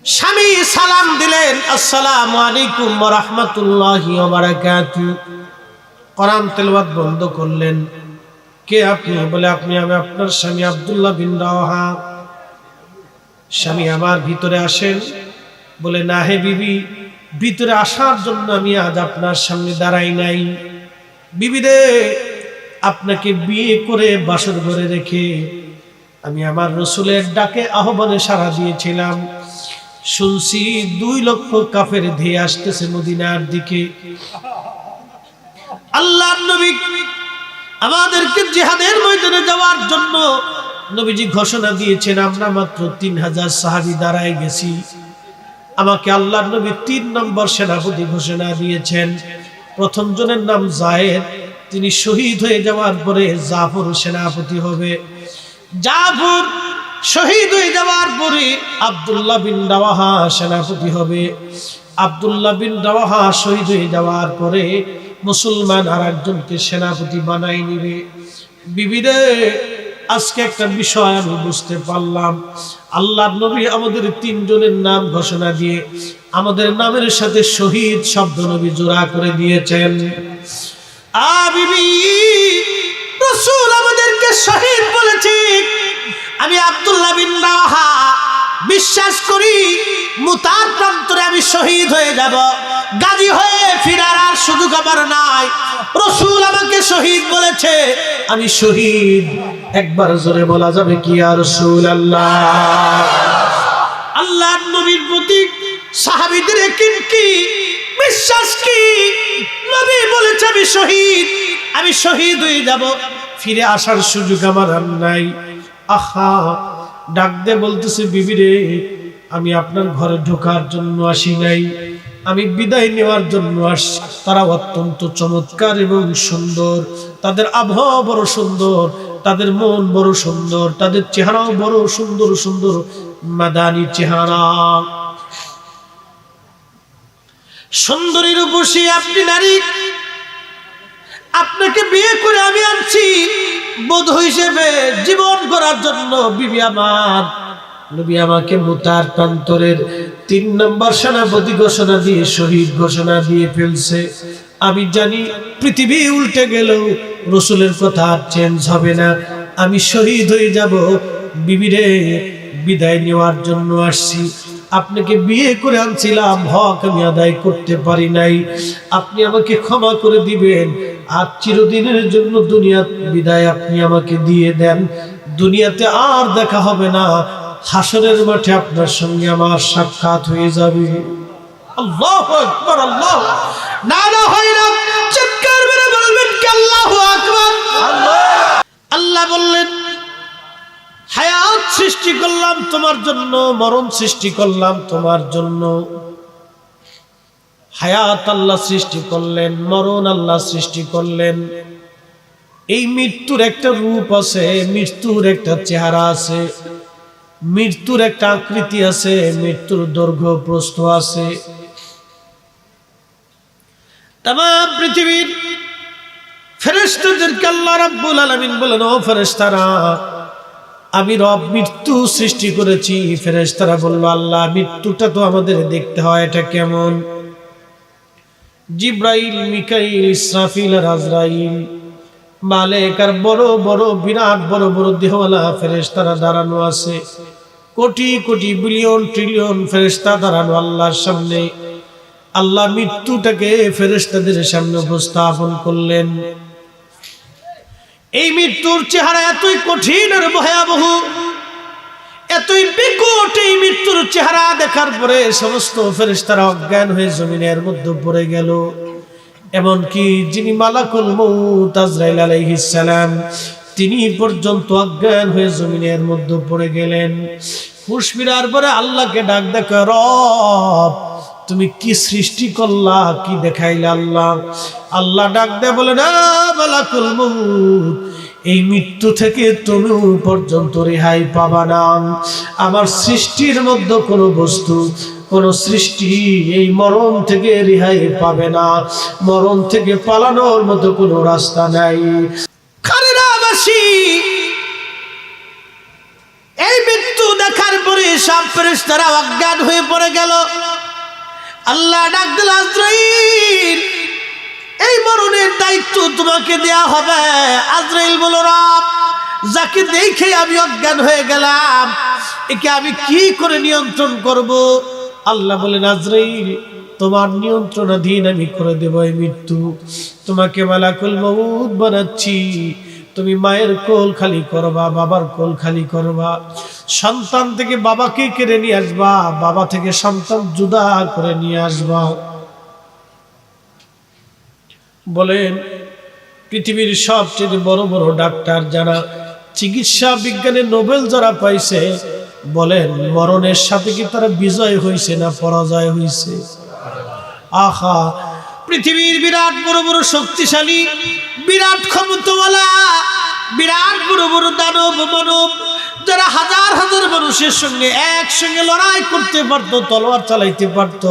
স্বামী সালাম দিলেন, আসসালামু আলাইকুম ওয়া রাহমাতুল্লাহি ওয়া বারাকাতুহু। কোরআন তেলাওয়াত বন্ধ করলেন। কে আপনি? বলে আমি আপনার স্বামী আব্দুল্লাহ বিন রাওয়াহা। স্বামী আমার, ভিতরে আসেন। বলে না হে বিবি, ভিতরে আসার জন্য আমি আজ আপনার সামনে দাঁড়াই নাই। বিবি রে, আপনাকে বিয়ে করে বাসর ঘরে রেখে আমি আমার রাসূলের ডাকে আহ্বানে সাড়া দিয়েছিলাম। শুনছি 2 লক্ষ কাফের ধেয়ে আসতেছে মদিনার দিকে। আল্লাহর নবী আমাদেরকে জিহাদের ময়দানে যাওয়ার জন্য নবীজি ঘোষণা দিয়েছেন। আমরা মাত্র 3000 সাহাবী দাঁড়ায় গেছি। আমাকে আল্লাহর নবী 3 নম্বর সেনাপতি ঘোষণা দিয়েছেন। প্রথম জনের নাম যায়েদ, তিনি শহীদ হয়ে যাওয়ার পরে জাফর সেনাপতি হবে। জাফর শহীদ হয়ে যাওয়ার পরে আব্দুল্লাহ বিন রাওয়াহা সেনাপতি হবে। আব্দুল্লাহ বিন রাওয়াহা শহীদ হয়ে যাওয়ার পরে মুসলমান আরেকজনকে সেনাপতি বানাই নিবে। বিবিরে, আজকে একটা বিষয় আমি বুঝতে পারলাম। আল্লাহর নবী আমাদের 3 জনের নাম ঘোষণা দিয়ে আমাদের নামের সাথে শহীদ শব্দ নবী জোড়া করে দিয়েছেন। বিবি, রাসূল আমাদেরকে শহীদ বলেছে। আমি আব্দুল্লাহ বিন রাওয়াহা বিশ্বাস করি মুতার প্রান্তরে আমি শহীদ হয়ে যাব, গাজী হয়ে ফিরার আর সুযোগ আমার নাই। রাসূল আমাকে শহীদ বলেছে, আমি শহীদ। একবার জোরে বলা যাবে কি ইয়া রাসূলুল্লাহ? আল্লাহর নবীর প্রতি সাহাবীদের কি বিশ্বাস, কি নবী বলেছে আমি শহীদ হয়ে যাব, ফিরে আসার সুযোগ আমার আর নাই। আহা, ডাক দিয়ে বলতেছে, বিবি রে, আমি আপনার ঘরে ঢোকার জন্য আসি নাই, আমি বিদায় নেওয়ার জন্য আসছি। তারা অত্যন্ত চমৎকার এবং সুন্দর, তাদের আবহাওয়া বড় সুন্দর, তাদের মন বড় সুন্দর, তাদের চেহারাও বড় সুন্দর সুন্দর মাদানী চেহারা। সুন্দরী রূপসী আপনি নারী, আপনাকে বিয়ে করে আমি আনছি বধূ হিসেবে জীবন করার জন্য। বিবি আমার, নবী আমাকে মুতার প্রান্তরের 3 নম্বর সেনাপতি ঘোষণা দিয়ে শহীদ ঘোষণা দিয়ে ফেলছে। আমি জানি পৃথিবী উল্টে গেলেও রাসূলের কথা আর চেঞ্জ হবে না, আমি শহীদ হয়ে যাব। বিবিরে, বিদায় নেওয়ার জন্য আসছি। আপনাকে বিয়ে করে আনছিলাম, হক আমি আদায় করতে পারি নাই, আপনি আমাকে ক্ষমা করে দিবেন। আর চিরদিনের জন্য দুনিয়া বিদায় আপনি আমাকে দিয়ে দেন। দুনিয়াতে আর দেখা হবে না, হাসরের মাঠে আপনার সঙ্গে আমার সাক্ষাৎ হয়ে যাবে। আল্লাহু আকবার, আল্লাহ নারা হয় না, চিৎকার মেরে বলবেন কি আল্লাহু আকবার। আল্লাহ বললেন, হায়াত সৃষ্টি করলাম তোমার জন্য, মরণ সৃষ্টি করলাম তোমার জন্য। হায়াত আল্লাহ সৃষ্টি করলেন, মরণ আল্লাহ সৃষ্টি করলেন। এই মৃত্যুর একটা রূপ আছে, মৃত্যুর একটা চেহারা আছে, মৃত্যুর একটা আকৃতি আছে, মৃত্যুর দৈর্ঘ্য প্রস্থ আছে। তামাম পৃথিবীর ফেরেশতাদেরকে আল্লাহ রাব্বুল আলামিন বলেন, ও ফেরেশতারা, আমি রব মৃত্যু সৃষ্টি করেছি। ফেরেশতারা বলল, আল্লাহ, মৃত্যুটা তো আমাদের দেখতে হয়, এটা কেমন? জিব্রাইল, মিকাইল, ইসরাফিল আর আজরাইল, মালায়েকার বড় বড় বিরাট বড় বড় দেহওয়ালা ফেরেশতারা দাঁড়ানো আছে। কোটি কোটি বিলিয়ন ট্রিলিয়ন ফেরেশতা দাঁড়ানো আল্লাহর সামনে। আল্লাহ মৃত্যুটাকে ফেরেশতাদের সামনে উপস্থাপন করলেন। এই মৃত্যুর চেহারা এতই কঠিন আর ভয়াবহ, এতই বিকট। এই মৃত্যুর চেহারা দেখার পরে সমস্ত ফেরেশতারা অজ্ঞান হয়ে জমিনের মধ্যে পড়ে গেল। এমনকি যিনি মালাকুল মউত আজরাইল আলাইহিস সালাম, তিনি পর্যন্ত অজ্ঞান হয়ে জমিনের মধ্যে পড়ে গেলেন। হুঁশ ফেরার পরে আল্লাহকে ডাক দেখে, রব, তুমি কি সৃষ্টি করলা, কি দেখাইলা? আল্লাহ ডাক দেয়, বলে না মালাকুল মউত, এই মৃত্যু থেকে তুমি পর্যন্ত রেহাই পাবা না। আমার সৃষ্টির মধ্যে কোনো বস্তু, কোন সৃষ্টি এই মরণ থেকে রেহাই পাবে না। মরণ থেকে পালানোর মতো কোনো রাস্তা নাই। খালিদাবাসী এই মৃত্যু দেখার পরে সব ফেরেশতারা অজ্ঞান হয়ে পড়ে গেল। আল্লাহ ডাক দিল, আজরাইল, এই মরণের দায়িত্ব তোমাকে দেয়া হবে। আজরাইল বলল, রব, যাকে দেখে আমি অজ্ঞান হয়ে গেলাম, একে আমি কি করে নিয়ন্ত্রণ করব? আল্লাহ বলেন, আজরাইল, তোমার নিয়ন্ত্রণাধীন আমি করে দেব এই মৃত্যু। তোমাকে মালাকুল মউত বানাচ্ছি। তুমি মায়ের কোল খালি করবা, বাবার কোল খালি করবা। সন্তান থেকে বাবাকে কেড়ে নিয়ে আসবা, বাবা থেকে সন্তান জুদা করে নিয়ে আসবা। বলেন, পৃথিবীর সবচেয়ে বড় বড় ডাক্তার যারা, চিকিৎসা বিজ্ঞানে নোবেল যারা পাইছে, বলেন মরণের সাথে কি তারা বিজয় হয়েছে না পরাজয় হয়েছে? আহা, পৃথিবীর বিরাট বড় বড় শক্তিশালী, বিরাট ক্ষমতাওয়ালা, বিরাট বড় বড় দানব মানব যারা হাজার হাজার মানুষের সঙ্গে একসঙ্গে লড়াই করতে পারতো, তলোয়ার চালাইতে পারতো,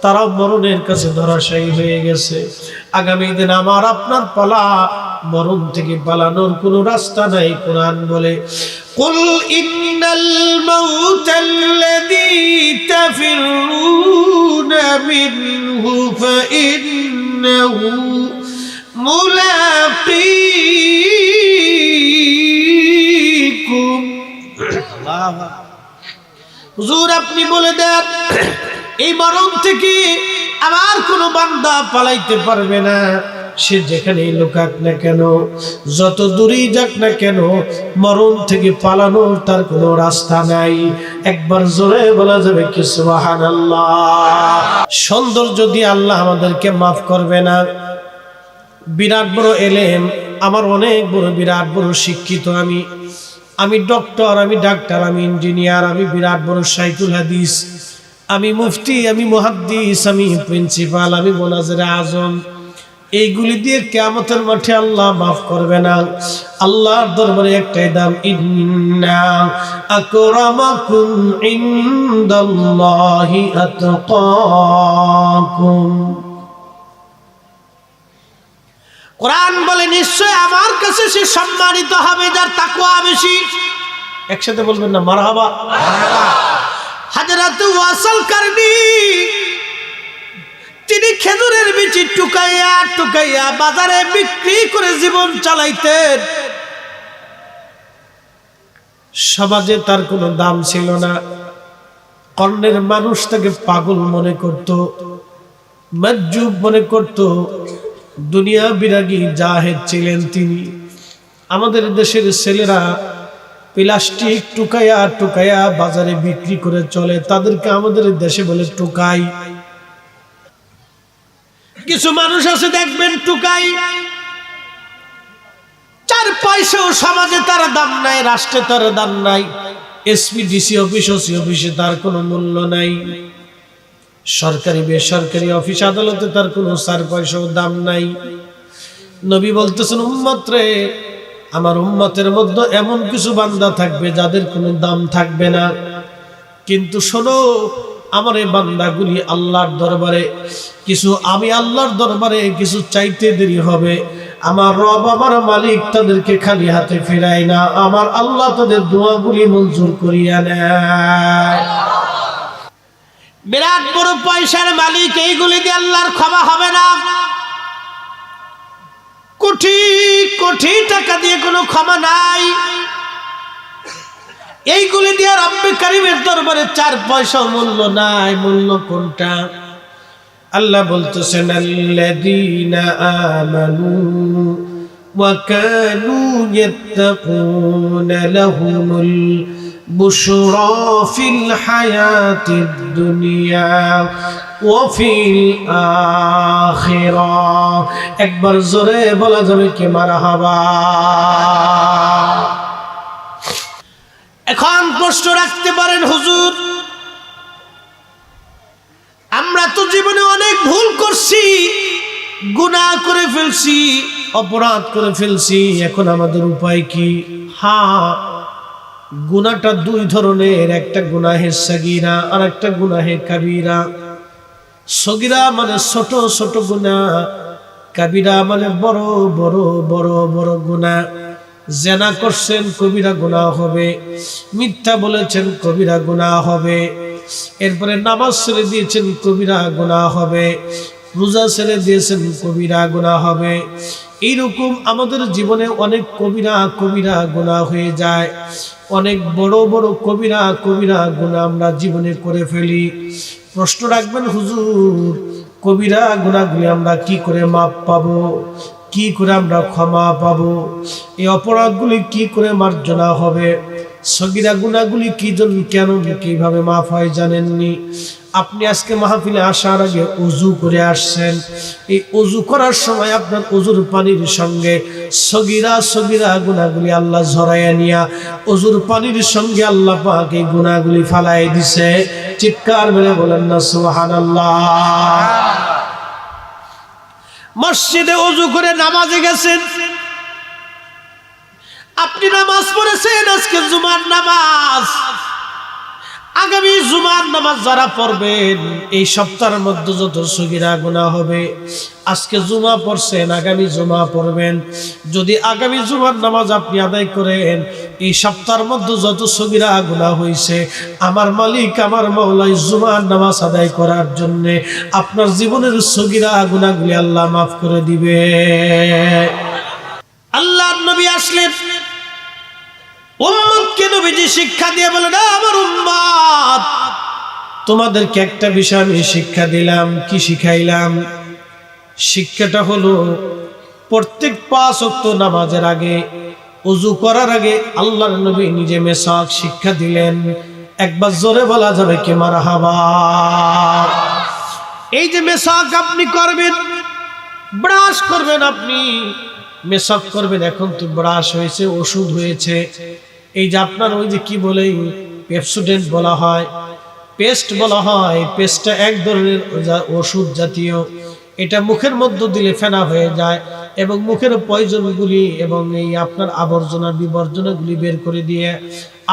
তারাও মরণের কাছে ধরাশায়ী হয়ে গেছে। আগামী দিন আমার আপনার পালা, মরণ থেকে পালানোর কোনো রাস্তা নাই। কোরআন বলে, কুল ইন্নাল মাউতাল্লাযী তাফিরুনা মিনহু ফাইন্নাহু মুলাকীকুম। হুজুর, আপনি বলে দেন, এই মরণ থেকে আমার কোনো বান্দা পালাইতে পারবে না। সে যেখানেই লুকাক না কেন, যত দূরেই যাক না কেন, মরণ থেকে পালানোর তার কোনো রাস্তা নাই। একবার জোরে বলা যাবে কি সুবহানাল্লাহ? সৌন্দর্য দিয়ে আল্লাহ আমাদেরকে মাফ করবে না। বিরাট বড় এলেম, আমার অনেক বড় বিরাট বড় শিক্ষিত, আমি ডক্টর, আমি ডাক্তার, আমি ইঞ্জিনিয়ার, আমি বিরাট বড় শাইখুল হাদিস, আমি মুফতি, আমি মুহাদ্দিস, আমি প্রিন্সিপাল, আমি মুনাজিরে আজম। এইগুলি দিয়ে কিয়ামতের মাঠে আল্লাহ মাফ করবে না। আল্লাহর দরবারে একটাই দাম, ইন্না আকরামাকুম ইনদাল্লাহি আতকাকুম। কোরআন বলে, নিশ্চয় আমার কাছে সে সম্মানিত হবে যার তাকওয়া বেশি। একসাথে বলবেন না মারহাবা? হযরত ওয়াসল কারনী, তিনি খেজুরের বিচি টুকাইয়া টুকাইয়া বাজারে বিক্রি করে জীবন চালাইতেন। সমাজে তার কোনো দাম ছিল না। কর্ণের মানুষ তাকে পাগল মনে করত, মজ্জুব মনে করত, দুনিয়া বিরাগী জাহেদ ছিলেন তিনি। আমাদের দেশের ছেলেরা প্লাস্টিক টুকাইয়া টুকাইয়া বাজারে বিক্রি করে চলে, তাদেরকে আমাদের দেশে বলে টুকাই। কিছু মানুষ আছে দেখবেন টুকাই, 4 পয়সাও সমাজে তার দাম নাই, রাষ্ট্রে তার দাম নাই, এসপি ডিসি অফিস ওসি অফিসে তার কোনো মূল্য নাই, সরকারি বেসরকারি অফিস আদালতে তার কোনো 4 পয়সাও দাম নাই। নবী বলতেছেন, উম্মত রে, আমার উম্মতের মধ্যে এমন কিছু বান্দা থাকবে যাদের কোনো দাম থাকবে না। কিন্তু শোনো, আমার এই বান্দাগুলি আল্লাহর দরবারে কিছু, আমি আল্লাহর দরবারে কিছু চাইতে দেরি হবে। আমার রব, আমার মালিক তাদেরকে খালি হাতে ফেরায় না, আমার আল্লাহ তাদের দোয়াগুলি মঞ্জুর করিয়া নেয়। বিরাট বড় পয়সার মালিক, এইগুলি দিয়ে আল্লাহর ক্ষমা হবে না। কোটি কোটি টাকা দিয়ে কোনো ক্ষমা নাই। এইগুলি দিয়ে রব্বে কারীমের দরবারে 4 পয়সা মূল্য নাই। মূল্য কোনটা? আল্লাহ বলতেছেন, আল্লাযীনা আমানু ওয়া কানু ইয়াত্তাকুনা লাহুমুল বুশরা ফিল হায়াতিদ দুনিয়া ওয়া ফিল আখিরাহ। একবার জোরে বলা যাবে কি মারহাবা? এখন প্রশ্ন রাখতে পারেন, হুজুর, আমরা তো জীবনে অনেক ভুল করছি, গুনাহ করে ফেলছি, অপরাধ করে ফেলছি, এখন আমাদের উপায় কি? হ্যাঁ, গুনাহটা 2 ধরনের, একটা গুনাহে সগীরা আর একটা গুনাহে কাবীরা। সগীরা মানে ছোট ছোট গুনাহ, কাবীরা মানে বড় বড় বড় বড় গুনাহ। জেনা করছেন কবিরা গুনাহ হবে, মিথ্যা বলেছেন কবিরা গুনাহ হবে, এরপরে নামাজ ছেড়ে দিয়েছেন কবিরা গুনাহ হবে, রোজা ছেড়ে দিয়েছেন কবিরা গুনাহ হবে। এইরকম আমাদের জীবনে অনেক কবিরা কবিরা গুনাহ হয়ে যায়, অনেক বড় বড় কবিরা কবিরা গুনাহ আমরা জীবনে করে ফেলি। প্রশ্ন রাখবেন হুজুর, কবিরা গুনাহগুলি আমরা কি করে মাপ পাবো, কি করে আমরা ক্ষমা পাবো, এই অপরাধগুলি কি করে মার্জনা হবে, সগীরা গুনাহগুলি কি জন্য কেন কিভাবে মাফ হয় জানেননি? আপনি আজকে মাহফিলে আসার আগে ওযু করে আসছেন, এই ওযু করার সময় আপনার ওযুর পানির সঙ্গে সগীরা সগীরা গুনাহগুলি আল্লাহ ঝরাইয়া নিয়া ওযুর পানির সঙ্গে আল্লাহ পাক এই গুনাহগুলি ফালাই দিছে। চিৎকার মেরে বলেন না সুবহানাল্লাহ। মসজিদে ওযু করে নামাজে গেছেন, আপনি নামাজ পড়েছেন, আজকে জুমার নামাজ, আগামী জুমার নামাজ যারা পড়বেন এই সপ্তাহের মধ্যে যত সগীরা গুনাহ হবে, আজকে জুমা পড়ছেন, আগামী জুমা পড়বেন, যদি আগামী জুমার নামাজ আপনি আদায় করেন, এই সপ্তাহের মধ্যে যত সগীরা গুনাহ হয়েছে, আমার মালিক আমার মাওলা জুমার নামাজ আদায় করার জন্য আপনার জীবনের সগীরা গুনাহগুলি আল্লাহ মাফ করে দিবে। আল্লাহর নবী আসলেন, উম্মতকে নবীজি শিক্ষা দিয়ে বলেন, আমার উম্মত তোমাদেরকে একটা বিষয় আমি শিক্ষা দিলাম। কি শিখাইলাম? শিক্ষাটা হলো প্রত্যেক ৫ ওয়াক্ত নামাজের আগে ওযু করার আগে আল্লাহর নবী নিজে মেসাক শিক্ষা দিলেন। একবার জোরে বলা যাবে কি মারহাবা? এই যে মেসাক আপনি করবেন, ব্রাশ করবেন, আপনি মেসাক করবেন, এখন তো ব্রাশ হয়েছে, ওষুধ হয়েছে, এই যে আপনার ওই যে কি বলে পেপসোডেন্ট বলা হয়, পেস্ট বলা হয়, পেস্টটা এক ধরনের ওষুধ জাতীয়, এটা মুখের মধ্যে দিলে ফেনা হয়ে যায় এবং মুখের পয়জনগুলি এবং এই আপনার আবর্জনা বিবর্জনাগুলি বের করে দিয়ে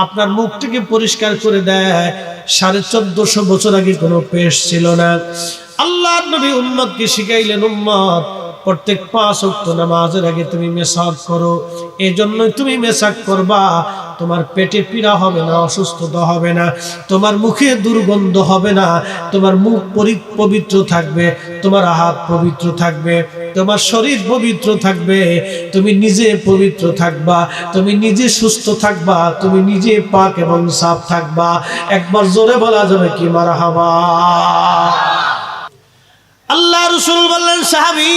আপনার মুখটাকে পরিষ্কার করে দেয়। 1450 বছর আগে কোনো পেস্ট ছিল না। আল্লাহর নবী উম্মতকে শিখাইলেন, উম্মত প্রত্যেক ৫ ওয়াক্ত নামাজের আগে তুমি মেসাক করো। এজন্যই তুমি মেসাক করবা, তোমার পেটে পীড়া হবে না, অসুস্থতা হবে না, তোমার মুখে দুর্গন্ধ হবে না, তোমার মুখ পবিত্র থাকবে, তোমার হাত পবিত্র থাকবে, তোমার শরীর পবিত্র থাকবে, তুমি নিজে পবিত্র থাকবা, তুমি নিজে সুস্থ থাকবা, তুমি নিজে পাক এবং সাফ থাকবা। একবার জোরে বলা যাবে কি মারহাবা? আল্লাহ রাসূল বললেন, সাহাবী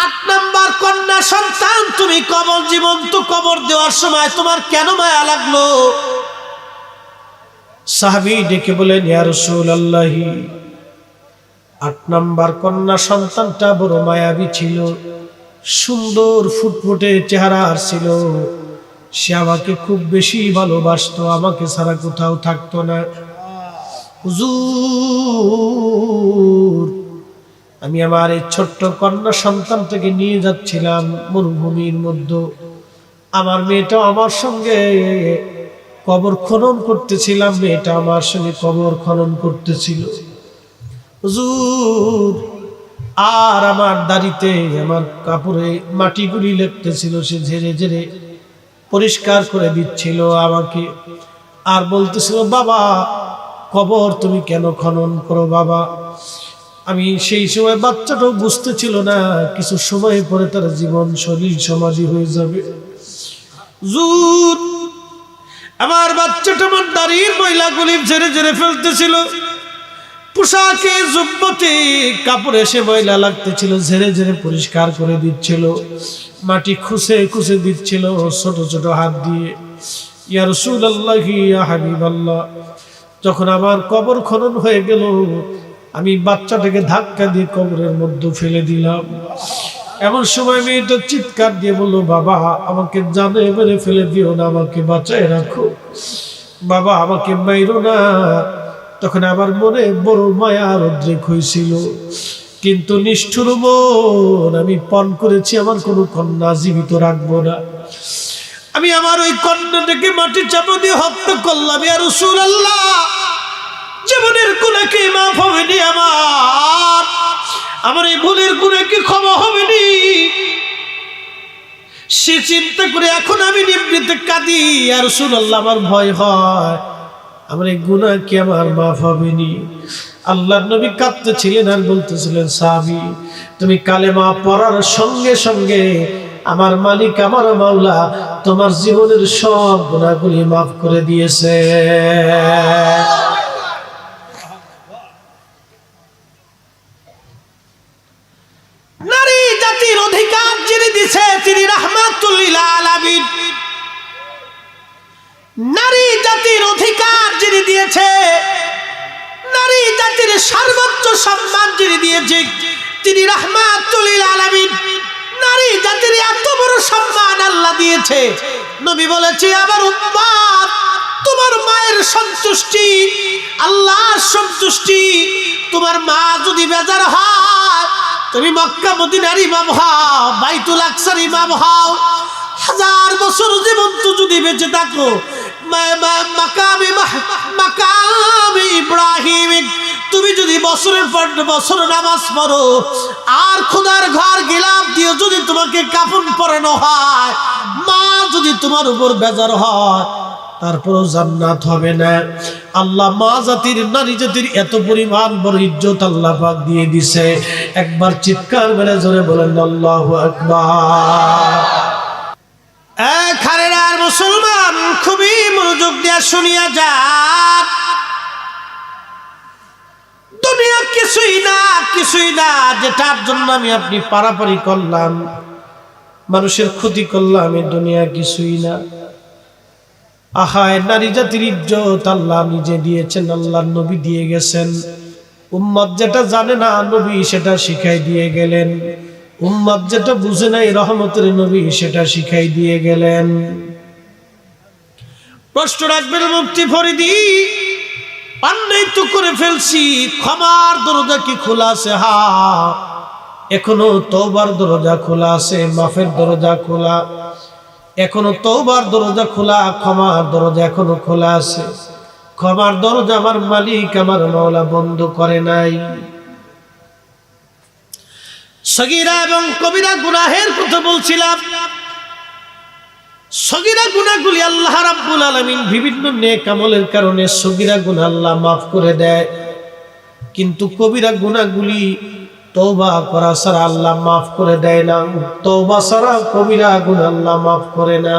৮ নাম্বার কন্যা সন্তান তুমি কবর জীবন্ত কবর দেওয়ার সময় তোমার কেন মায়া লাগলো? সাহাবী ডেকে বলেন, ইয়া রাসূলুল্লাহ ৮ নাম্বার কন্যা সন্তানটা বড় মায়াবী ছিল, সুন্দর ফুটফুটে চেহারার ছিল, সে আমাকে খুব বেশি ভালোবাসতো, আমাকে ছাড়া কোথাও থাকতো না। হুজুর আমি আমার এই ছোট্ট কন্যা সন্তানটাকে নিয়ে যাচ্ছিলাম মরুভূমির মধ্যে, আমার মেয়েটা আমার সঙ্গে কবর খনন করতেছিলাম, মেয়েটা আমার সঙ্গে কবর খনন করতেছিল। হুজুর আর আমার দাড়িতে আমার কাপড়ে মাটিগুলি লেপতেছিল, সে ঝেড়ে ঝেড়ে পরিষ্কার করে দিচ্ছিল আমাকে, আর বলতেছিল, বাবা কবর তুমি কেন খনন করো বাবা? আমি সেই সময় বাচ্চাটাও বুঝতেছিল না, কিছু সময় পরে তার জীবন শরীর সমাধি হয়ে যাবে। আমার বাচ্চাটা আমার দাড়ির ময়লাগুলি ঝেড়ে ঝেড়ে ফেলতেছিল, পোশাকে জুব্বতে কাপড়ে সে ময়লা লাগতেছিল, ঝেড়ে ঝেড়ে পরিষ্কার করে দিচ্ছিল, মাটি খুশে খুশে দিচ্ছিল ছোট ছোট হাত দিয়ে। ইয়া রাসূলুল্লাহ ইয়া হাবিবাল্লাহ, যখন আমার কবর খনন হয়ে গেল, আমি বাচ্চাটাকে ধাক্কা দিয়ে কবরের মধ্যে ফেলে দিলাম। এমন সময় মেয়েটা চিৎকার দিয়ে বলল, বাবা আমাকে জানে মেরে ফেলে দিও না, আমাকে বাঁচায় রাখো, বাবা আমাকে মাইরো না। তখন আমার মনে বড় মায়া আর উদ্রেক হয়েছিল, কিন্তু নিষ্ঠুর মন, আমি পণ করেছি আমার কোনো কন্যা জীবিত রাখবো না। আমি আমার ওই কন্যাটাকে মাটির চাপা দিয়ে হত্যা করলাম। ইয়া রাসূলুল্লাহ জীবনের গুনাহ কি মাফ হবে নি? আমার এই ভুলের গুনাহ কি ক্ষমা হবে নি? সে চিন্তা করে এখন আমি নিবৃতে কাঁদি, ইয়া রাসূলুল্লাহ আমার ভয় হয় আমার এই গুনাহ কি আমার মাফ হবে নি। আল্লাহর নবী কাঁদতেছিলেন আর বলতেছিলেন, সাহাবী তুমি কালেমা পড়ার সঙ্গে সঙ্গে আমার মালিক আমার মাওলা তোমার জীবনের সব গুনাহগুলি মাফ করে দিয়েছে। নারী জাতির অধিকার যিনি দিয়েছে তিনি রাহমাতুল লিল আলামিন। নারী জাতির অধিকার যিনি দিয়েছে, নারী জাতির সর্বোচ্চ সম্মান যিনি দিয়েছে তিনি রাহমাতুল লিল আলামিন। নারী জাতির এত বড় সম্মান আল্লাহ দিয়েছে, নবী বলেছে আমার উম্মত তোমার মায়ের সন্তুষ্টি আল্লাহর সন্তুষ্টি। তোমার মা যদি বেজার হয় তুমি মক্কা মদিনার ইমাম হও, বাইতুল আকসার ইমাম হও, 1000 বছর জীবন্ত যদি বেঁচে থাকো মাকামে ইব্রাহিম তুমি যদি বছরের পর বছর নামাজ পড়ো আর খোদার ঘর গিলাফ দিয়ে যদি তোমাকে কাফন পরানো হয়, মা যদি তোমার উপর বেজার হয় তারপরও জান্নাত হবে না। আল্লাহ মা জাতির নারী জাতির এত পরিমাণ বড় ইজ্জত আল্লাহ পাক দিয়ে দিছে। একবার চিৎকার মেরে জোরে বলেন আল্লাহু আকবার। খারেরার মুসলমান খুবই মনোযোগ দিয়ে শুনিয়া যান, দুনিয়া কিছুই না, কিছুই না যেটার জন্য আমি আপনি পারাপারি করলাম, মানুষের ক্ষতি করলাম, এই দুনিয়া কিছুই না। আহায় নারী জাতির ইজ্জত আল্লাহ নিজে দিয়েছেন, আল্লাহর নবী দিয়ে গেছেন। উম্মত যেটা জানে না নবী সেটা শিখাই দিয়ে গেলেন, উম্মত যেটা বুঝে নাই রহমতের নবী সেটা শিখাই দিয়ে গেলেন। প্রশ্ন রাখবেন মুফতি ফরিদি, অন্যায় তো করে ফেলছি, ক্ষমার দরজা কি খোলা আছে? হা, এখনো তওবার দরজা খোলা আছে, মাফের দরজা খোলা, এখনো তওবার দরজা খোলা, ক্ষমার দরজা এখনো খোলা আছে। ক্ষমার দরজা আমার মালিক আমার মাওলা বন্ধ করে নাই। সগীরা এবং কবিরা গুনাহের কথা বলছিলাম। সগীরা গুনাহগুলি আল্লাহ রাব্বুল আলামিন বিভিন্ন নেক আমলের কারণে সগীরা গুনাহ আল্লাহ মাফ করে দেয়, কিন্তু কবিরা গুনাহগুলি তওবা করা ছাড়া আল্লাহ মাফ করে দেয় না। তওবা ছাড়া কবিরা গুনাহ আল্লাহ মাফ করে না।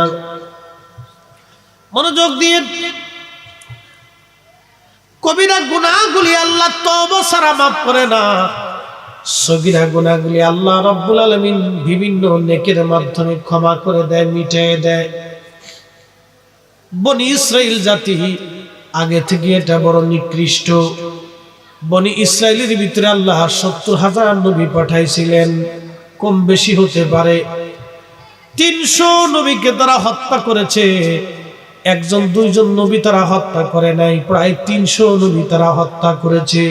মনোযোগ দিয়ে, কবিরা গুনাহগুলি আল্লাহ তওবা ছাড়া মাফ করে না, সগীরা গুনাহগুলি আল্লাহ রাব্বুল আলামিন বিভিন্ন নেকের মাধ্যমে ক্ষমা করে দেয়, মিটিয়ে দেয়। বনি ইসরাইল জাতি আগে থেকে এটা বড় নিকৃষ্ট। বনি ইসরাইলের ভিতরে আল্লাহ 70,000 নবী পাঠাইছিলেন, কম বেশি হতে পারে। 300 নবীকে তারা হত্যা করেছে, একজন দুইজন নবী তারা হত্যা করে নাই, প্রায় 300 নবী তারা হত্যা করেছে।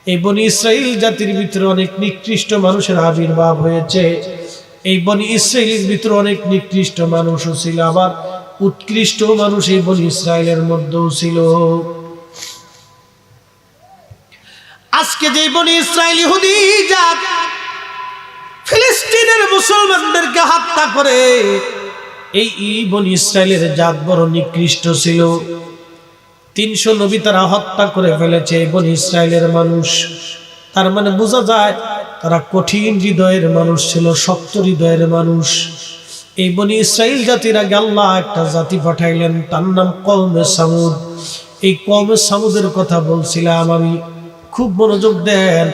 এই বনি ইসরাইল জাতির ভিতরে অনেক নিকৃষ্ট মানুষের আবির্ভাব হয়েছে। এই বনি ইসরাইলের ভিতরে অনেক নিকৃষ্ট মানুষও ছিল, আবার উৎকৃষ্ট মানুষ এই বনি ইসরাইলের মধ্যেও ছিল। আজকে যে বনি ইসরাইল ইহুদি জাত ফিলিস্তিনের মুসলমানদেরকে হত্যা করে, এই বনি ইসরাইলের জাত বড় নিকৃষ্ট ছিল। 300 নবী তারা হত্যা করে ফেলেছে এই বনি ইসরাইলের মানুষ। তার মানে বোঝা যায় তারা কঠিন হৃদয়ের মানুষ ছিল, শক্ত হৃদয়ের মানুষ। এই বনি ইসরাইল জাতির আগে আল্লাহ একটা জাতি পাঠাইলেন, তার নাম কওমে সামুদ। এই কওমে সামুদের কথা বলছিলাম আমি, খুব মনোযোগ দেন।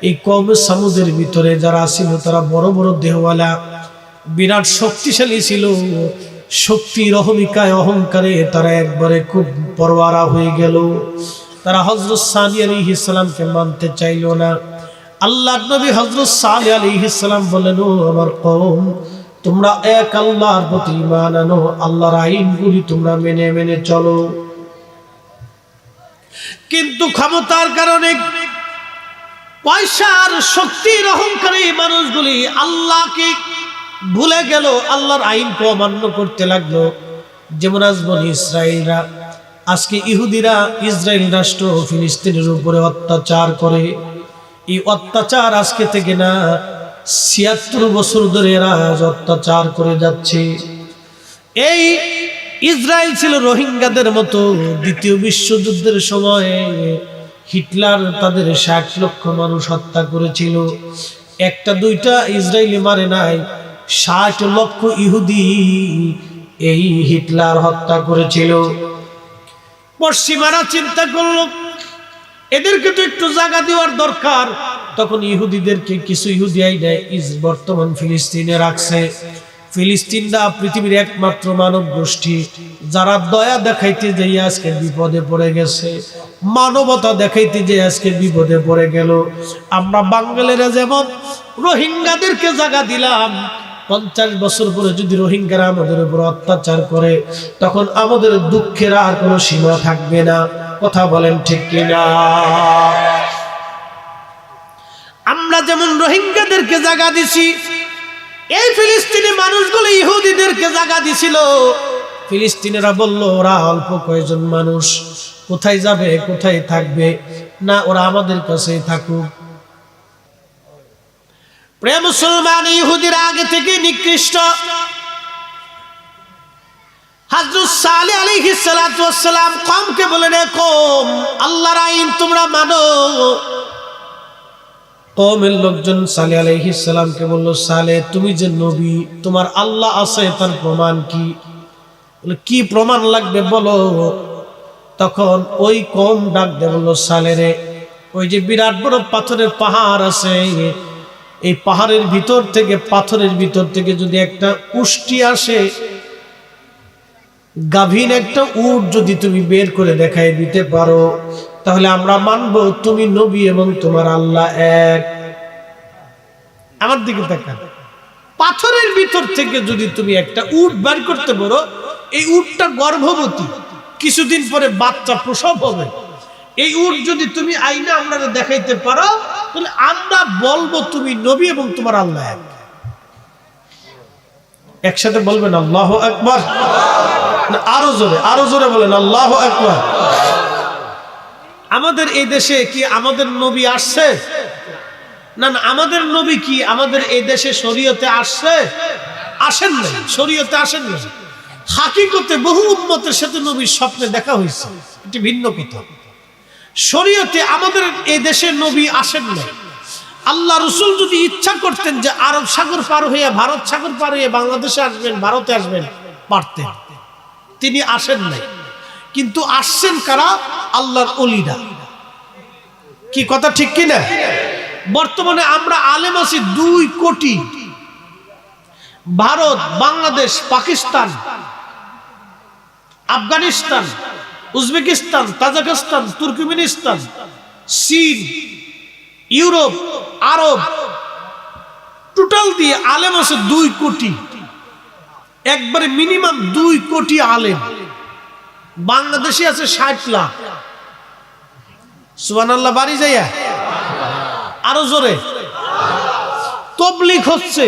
এই কওমে সামুদের ভিতরে যারা ছিল তারা বড় বড় দেহওয়ালা, বিরাট শক্তিশালী ছিল। শক্তির অহমিকায় অহংকারে তারা একবারে খুব পরোয়ারা হয়ে গেল। তারা হযরত সালেহ আলাইহিস সালামকে মানতে চাইল না। আল্লাহর নবী হযরত সালেহ আলাইহিস সালাম বললেন, ও আমার কওম, তোমরা এক আল্লাহর প্রতি ঈমান আনো, আল্লাহর আইনগুলি তোমরা মেনে মেনে চলো। কিন্তু ক্ষমতার কারণে, পয়সার শক্তির অহংকারে মানুষগুলি আল্লাহকে ভুলে গেল, আল্লাহর আইনকে অমান্য করতে লাগলো। যেমন আজ বনি ইসরাইলরা, আজকে ইহুদিরা ইসরায়েল রাষ্ট্র ফিলিস্তিনের উপরে অত্যাচার করে। এই অত্যাচার আজকে থেকে না, ৭৬ বছর ধরে এরা অত্যাচার করে যাচ্ছে। এই ইসরায়েল ছিল রোহিঙ্গাদের মতো। দ্বিতীয় বিশ্বযুদ্ধের সময়ে হিটলার তাদের ৬০ লক্ষ মানুষ হত্যা করেছিল। একটা দুইটা ইসরায়েলি মারে নাই, ৬০ লক্ষ ইহুদি এই হিটলার হত্যা করেছিল। পশ্চিমারা চিন্তা করলো এদেরকে তো একটু জায়গা দেওয়ার দরকার। তখন ইহুদিদেরকে কিছু ইহুদি আইনে বর্তমান ফিলিস্তিনে রাখছে। ফিলিস্তিনরা পৃথিবীর একমাত্র মানব গোষ্ঠী যারা দয়া দেখাইতে যেয়ে আজকে বিপদে পড়ে গেছে, মানবতা দেখাইতে যে আজকে বিপদে পড়ে গেল। আমরা বাঙালিরা যেমন রোহিঙ্গাদেরকে জায়গা দিলাম, 50 বছর পরে যদি রোহিঙ্গারা আমাদের উপর অত্যাচার করে তখন আমাদের দুঃখের আর কোনো সীমা থাকবে না। কথা বলেন ঠিক কিনা? আমরা যেমন রোহিঙ্গাদেরকে জায়গা দিছি, এই ফিলিস্তিনি মানুষগুলো ইহুদিদেরকে জায়গা দিছিল। ফিলিস্তিনিরা বলল ওরা অল্প কয়েকজন মানুষ, কোথায় যাবে কোথায় থাকবে, না ওরা আমাদের কাছেই থাকুক। প্রিয় মুসলমান, ইহুদিরা আগে থেকে নিকৃষ্ট। হযরত সালেহ আলাইহিস সালাতু ওয়াস সালাম কওমকে বলেন, কওম আল্লাহর আইন তোমরা মানো। কওমের লোকজন সালেহ আলাইহিস সালামকে বলল, সালেহ তুমি যে নবী, তোমার আল্লাহ আছে, তার প্রমাণ কি? বলে কি প্রমাণ লাগবে বলো। তখন ওই কওম ডাক দিয়ে বলল, সালেহ রে, ওই যে বিরাট বড় পাথরের পাহাড় আছে, এই পাহাড়ের ভিতর থেকে, পাথরের ভিতর থেকে যদি একটা উষ্টি আসে, গাভীন একটা উট যদি তুমি বের করে দেখাই দিতে পারো, তাহলে আমরা মানবো তুমি নবী এবং তোমার আল্লাহ এক। আমার দিকে তাকান, পাথরের ভিতর থেকে যদি তুমি একটা উট বের করতে পারো, এই উটটা গর্ভবতী, কিছুদিন পরে বাচ্চা প্রসব হবে, এই উট যদি তুমি আইনা আমরা দেখাইতে পারো, তাহলে আমরা বলবো তুমি নবী এবং তোমার আল্লাহ এক। একসাথে বলবেন আল্লাহু আকবার। আরো জোরে বলেন আল্লাহু আকবার। আমাদের এই দেশে কি আমাদের নবী আসছে? না না, আমাদের নবী কি আমাদের এই দেশে শরীয়তে আসছে? আসেন নাই, শরীয়তে আসেন নাই। হাকিকতে বহু উম্মতের সাথে নবীর স্বপ্নে দেখা হয়েছে, এটি ভিন্ন কথা। শরীয়তে আমাদের এই দেশে নবী আসেন নাই। আল্লাহ রাসূল যদি ইচ্ছা করতেন যে আরব সাগর পার হয়ে, ভারত সাগর পার হয়ে বাংলাদেশে আসবেন, ভারতে আসবেন, পারতেন। তিনি আসেন নাই, কিন্তু আসছেন কারা? আল্লাহর ওলিরা। কি কথা ঠিক কিনা? বর্তমানে আমরা আলেম আছি 2 কোটি। Bharat, Bangladesh, Pakistan, Afghanistan, Uzbekistan, Tajikistan, Turkmenistan, চীন, ইউরোপ, আরব, টোটাল দিয়ে আলেম আছে 2 কোটি। একবারে মিনিমাম 2 কোটি আলেম। বাংলাদেশে আছে 60 লাখ। সুবহানাল্লাহ, বাড়ি যাইয়া আরো জোরে। তাবলীগ হচ্ছে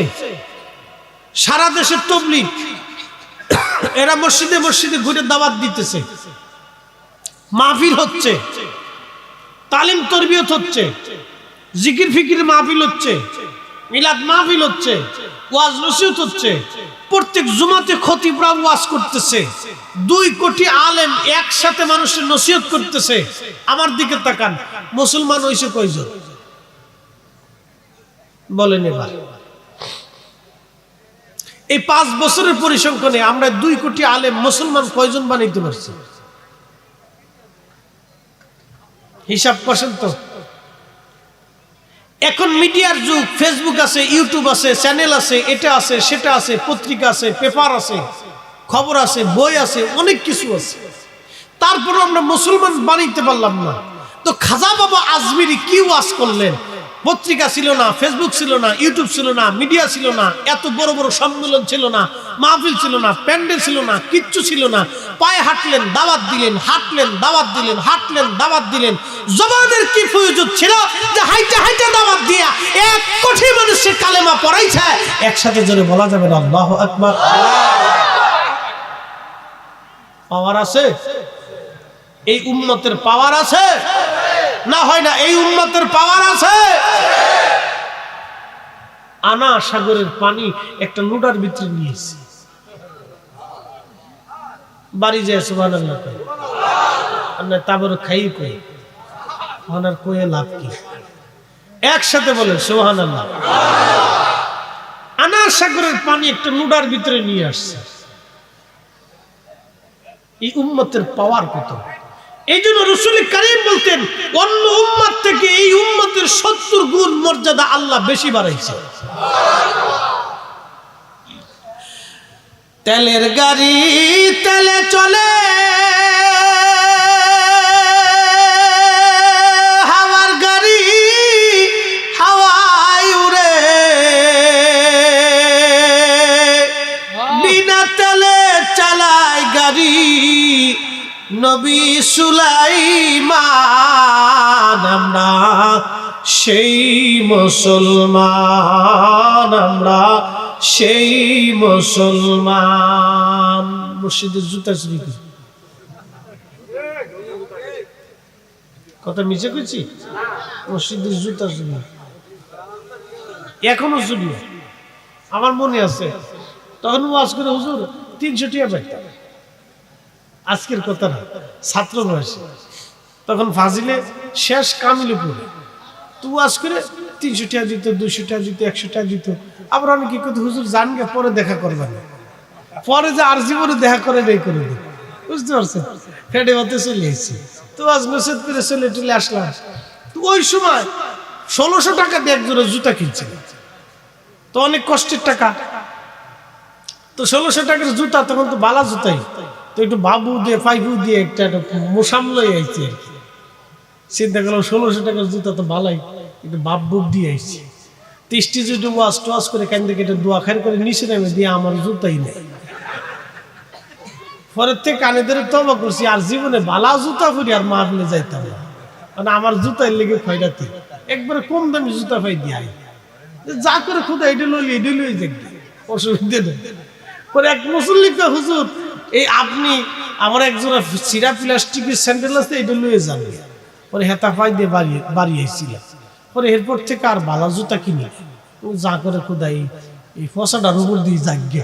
সারা দেশে, তাবলীগ। এরা মসজিদে মসজিদে ঘুরে দাওয়াত দিতেছে, মাহফিল হচ্ছে, তালিম তরবিয়ত হচ্ছে, জিকির ফিকির মাহফিল হচ্ছে, মিলাদ মাহফিল হচ্ছে, ওয়াজ নসিহত হচ্ছে। প্রত্যেক জুমাতে খতিবরা ওয়াজ করতেছে। 2 কোটি আলেম একসাথে মানুষের নসিহত করতেছে। আমার দিকে তাকান, মুসলমান হইছে কয়জন বলেন এবার? এই 5 বছরের পরিসংখ্যানে আমরা 2 কোটি আলেম মুসলমান কয়জন বানাইতে পারছি? হিসাব করছেন তো? এখন মিডিয়ার যুগ, ফেসবুক আছে, ইউটিউব আছে, চ্যানেল আছে, এটা আছে, সেটা আছে, পত্রিকা আছে, পেপার আছে, খবর আছে, বই আছে, অনেক কিছু আছে। তারপরে আমরা মুসলমান বানাইতে পারলাম না। তো খাজা বাবা আজমিরি কি ওয়াজ করলেন? পত্রিকা ছিল না, ফেসবুক ছিল না, ইউটিউব ছিল না, মিডিয়া ছিল না, এত বড় বড় সম্মেলন ছিল না, মাহফিল ছিল না, প্যান্ডেল ছিল না, কিচ্ছু ছিল না। পায়ে হাঁটলেন, দাওয়াত দিলেন, হাঁটলেন, দাওয়াত দিলেন, হাঁটলেন, দাওয়াত দিলেন। জবানের কি প্রয়োজন ছিল যে হাইটা হাইটা দাওয়াত দিয়া 1 কোটি মানুষের কালেমা পড়াইছে? একসাথে জোরে বলা যাবে না আল্লাহু আকবার? পাওয়ার আছে? এই উম্মতের পাওয়ার আছে না? হয় না? এই উম্মতের পাওয়ার আছে। আনা সাগরের পানি একটা লোটার ভিতরে নিয়েছি। বাড়ি যায় সুবহানাল্লাহ আমরা তারপর খাই কই ওনার কয়ে লাভ কি? একসাথে বলেন সুবহানাল্লাহ। আনা সাগরের পানি একটা লোটার ভিতরে নিয়ে আসছে। এই উম্মতের পাওয়ার কত! এই জন্য রাসূল কারীম বলতেন অন্য উম্মত থেকে এই উম্মতের 70 গুণ মর্যাদা আল্লাহ বেশি বাড়াইছে। তেলের গাড়ি তেলে চলে, হাওয়ার গাড়ি হাওয়ায় উড়ে, বিনা তেলে চালায় গাড়ি নবী সুলাইমান। আমরা সেই মুসলমান, আমরা সেই মুসলমান। মসজিদের জুতা চুরি করি, কথা মিছে কইছি? মসজিদের জুতা চুরি এখনো চুরি। আমার মনে আছে তখন ওয়াজ করে হুজুর 300 টাকা পাইতাম। আজকের কথা না, ছাত্র বয়সে তখন ফাজিলে শেষ কামিলে পড়ে তো ওয়াজ করে 300 টাকা দিত, 200 টাকা দিত, 100 টাকা দিত। আবার আমি কি করতে হুজুর জান গে পরে দেখা করবেন, পরে যে আর জীবনে দেখা করে নেই করে দিই, বুঝতে পারছেন? ফেটে হতে চলে এসেছি তো আজ নসিহত করে চলে টুলে আসলাম। তো ওই সময় 1600 টাকা দিয়ে একজোড়া জুতা কিনছিল, তো অনেক কষ্টের টাকা। তো 1600 টাকার জুতা তখন তো বালা জুতাই, তো একটু বাবু দিয়ে পাইপু দিয়ে একটা মোসামলাই আইছে আর কি। চিন্তা করলাম 1600 টাকার জুতা তো বালাই, একটু বাপ বুক দিয়ে আইছি। 30টি যদি ওয়াশ টোয়াশ করে কেন থেকে এটা দোয়া খার করে নিচে নামে দিয়ে আমার জুতাই নেই। পরের থেকে কানে ধরে তবা করছি আর জীবনে বালা জুতা পরি আর মারলে যাইতাম না, মানে আমার জুতাই লেগে খয়রাতি। একবারে কম দামি জুতা পাই দিয়ে যা করে খুদা এটা লইলি এটা লই দেখবে, অসুবিধা নেই। পরে এক মুসল্লিকে হুজুর এই আপনি আমার একজোড়া চিরা প্লাস্টিকের স্যান্ডেল আছে এটা লইয়ে যাবে। পরে হেতা পাই দিয়ে বাড়ি আইছিলাম। পরে এরপর থেকে আর বালা জুতা কিনি যা করে খুদাই এই ফসাটার উপর দিয়ে যাগে।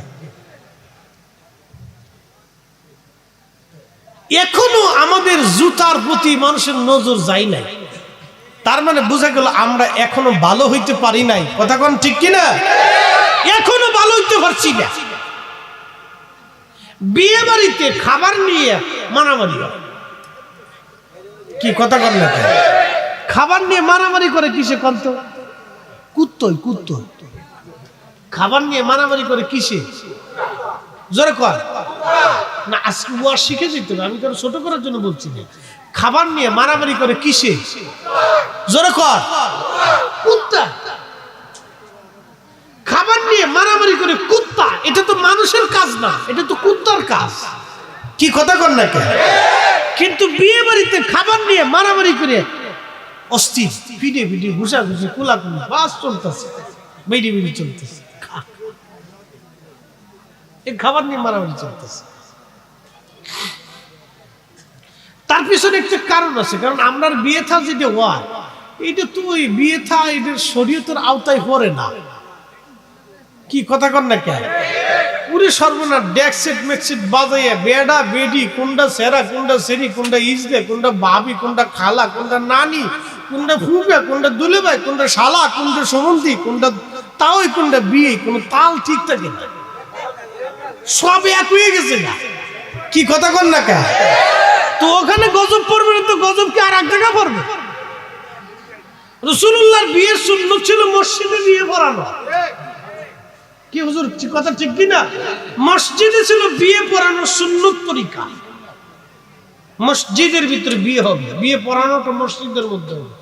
এখনো আমাদের জুতার প্রতি মানুষের নজর যায় নাই, তার মানে বোঝা গেল আমরা এখনো ভালো হইতে পারি নাই। কথা কোন ঠিক কিনা? এখনো ভালো হইতে পারছি না। বিয়ে বাড়িতে খাবার নিয়ে মারামারি হয়, কি কথা কন না? খাবার নিয়ে মারামারি করে কিসে কন্ত? কুত্তই কুত্তই খাবার নিয়ে মারামারি করে কিসে? জোরে কর না, আজকে ওয়াজ শিখে যেত না, আমি কারো ছোট করার জন্য বলছি না। খাবার নিয়ে মারামারি করে কিসে? জোরে কর। কুত্তা খাবার নিয়ে মারামারি করে কুত্তা, এটা তো মানুষের কাজ না, এটা তো কুত্তার কাজ। কি কথা কর না কেন? কিন্তু বিয়ে বাড়িতে খাবার নিয়ে মারামারি করে অস্থির, ফিডে ফিডে ঘুষা ঘুষি কুলাকুলি বাস চলতেছে, বেডি বেডি চলতেছে, এই খাবার নিয়ে মারামারি চলতেছে। তার পিছনে একটা কারণ আছে, কারণ আমরার বিয়ে থা যেটা হয় এটা তো ওই বিয়ে থা এটার শরীয়তের আওতায় পড়ে না। কি কথা কর না কেন? পুরো সর্বনাশ ডেকসেট মেক্সেট বাজাইয়া বেডা বেডি, কোনটা সেরা কোনটা সেরি, কোনটা ইজদে কোনটা ভাবি, কোনটা খালা কোনটা নানি, কোনটা ফুফা কোনটা দুলেভাই, কোনটা শালা কোনটা সম্বন্ধী, কোনটা তাওই, কোনটা বিয়ে, কোন তাল ঠিক থাকে না, সব এক হয়ে গেছে না। কি কথা কর না কেন? তো ওখানে গজব পড়বে না তো গজব কি আর এক জায়গায় পড়বে? রাসূলুল্লাহর বিয়ের সুন্নত ছিল মসজিদে বিয়ে পড়ানো। কি হুজুর কথা ঠিক কিনা? মসজিদে ছিল বিয়ে পড়ানোর সুন্নত তরিকা। মসজিদের ভিতরে বিয়ে হবে, বিয়ে পড়ানোটা মসজিদের মধ্যে হবে।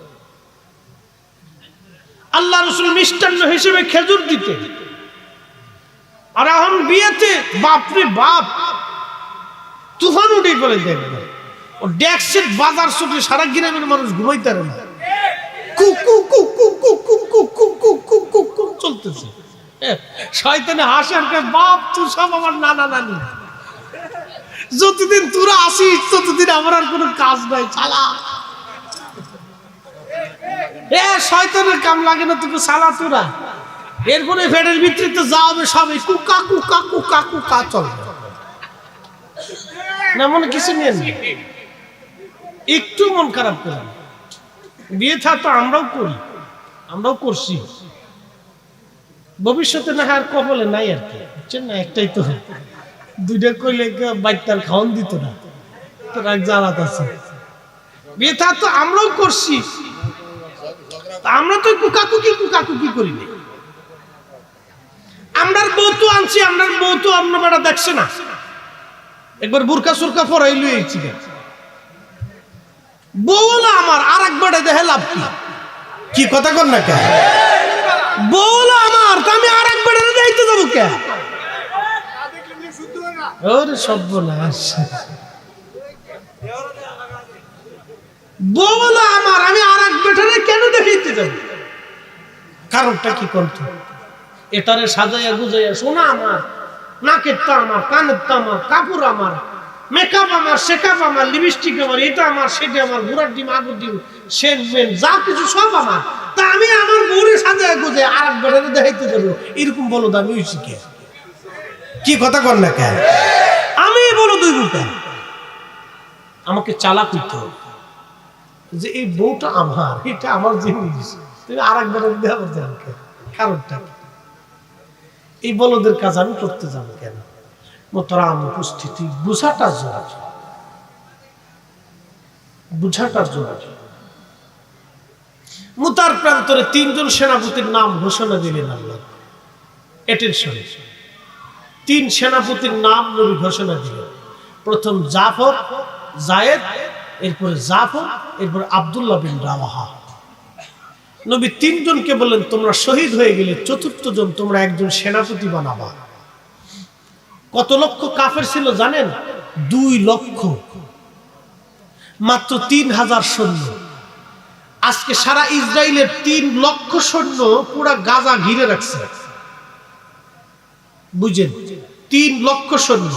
আল্লাহ রাসূল মিষ্টান্ন হিসেবে খেজুর দিতেন। আর এখন বিয়েতে বাপরে বাপ তুফান উঠে পড়ে দেখবে, ও ডেকসেট বাজার ছুটে সারা গ্রামের মানুষ ঘুমাইতে পারে না, কুকু কুকু কুকু কুকু কুকু কুকু চলতেছে। শয়তানে হাসে আর কয় বাপ তুই সব আমার নানা নানি, যতদিন তোরা আসিস ততদিন আমার আর কোনো কাজ নাই, চালা শয়তানের কাম লাগে না তোকে, চালা তোরা এরপরে ফ্যাটের ভিতরে তো যাবে সবাই কুকা কুকা কুকা কুকা চলবে না, মনে কিছু নেন, একটু মন খারাপ করেন। বিয়ে থা তো আমরাও করি, আমরাও করছি, ভবিষ্যতে না আর কপালে নাই আর কি, বুঝছেন না? একটাই তো, দুইটা কইলে বাচ্চার খাওয়ান দিত না, তোর এক জানাত আছে। বিয়ে থা তো আমরাও করছি, আমরা তো কুকাকুকি করি না। আমরার বউ তো আনছি, আমরার বউ তো অন্য বেড়া দেখছে না, একবার বুরকা সুরকা ফরাইল বউ না আমার, আর একবার দেখে লাভ কি কথা কর না কে? বউ না আমার, আমি আর একবার দেখতে যাবো কে? ওরে সর্বনাশ, বউ না আমার, আমি আর এক বেটারে কেন দেখাইতে যাব? কারণটা কি করতো? এটারে সাজাইয়া গুজাইয়া শোনা আমার, নাকের তো আমার, কানের তো আমার, কাপড় আমার, মেকআপ আমার, শেকআপ আমার, লিপস্টিক আমার, এটা আমার, সেটা আমার, ঘোড়ার ডিম, আগর ডিম, সেন্ট মেন্ট যা কিছু সব আমার। তা আমি আমার বউরে সাজাইয়া গুজাইয়া আর এক বেটারে দেখাইতে যাবো, এরকম বলো দামি হয়েছি কে? কি কথা কর না কেন? আমি বলো দুই বুকা, আমাকে চালাক হইতে হবে যে এই বউটা আমার, এটা আমার জিনিস, তুমি আর এক বেটারে দেওয়া যান কেন? কারণটা এই বলদের কাজ আমি করতে যাবো কেন? মোহতারাম উপস্থিতি, বুঝাটার জোর। মুতার প্রান্তরে 3 জন সেনাপতির নাম ঘোষণা দিলেন আল্লাহ। অ্যাটেনশন, 3 সেনাপতির নাম নবী ঘোষণা দিলেন। প্রথম জাফর, জায়েদ, এরপরে জাফর, এরপর আব্দুল্লাহ বিন রাওয়াহা। নবী 3 জনকে বললেন তোমরা শহীদ হয়ে গেলে 4র্থ জন তোমরা একজন সেনাপতি বানাবা। কত লক্ষ কাফের ছিল জানেন? 2 লক্ষ, মাত্র 3000 সৈন্য। আজকে সারা ইসরায়েলের 3 লক্ষ সৈন্য পুরা গাজা ঘিরে রাখছে, বুঝেন? 3 লক্ষ সৈন্য,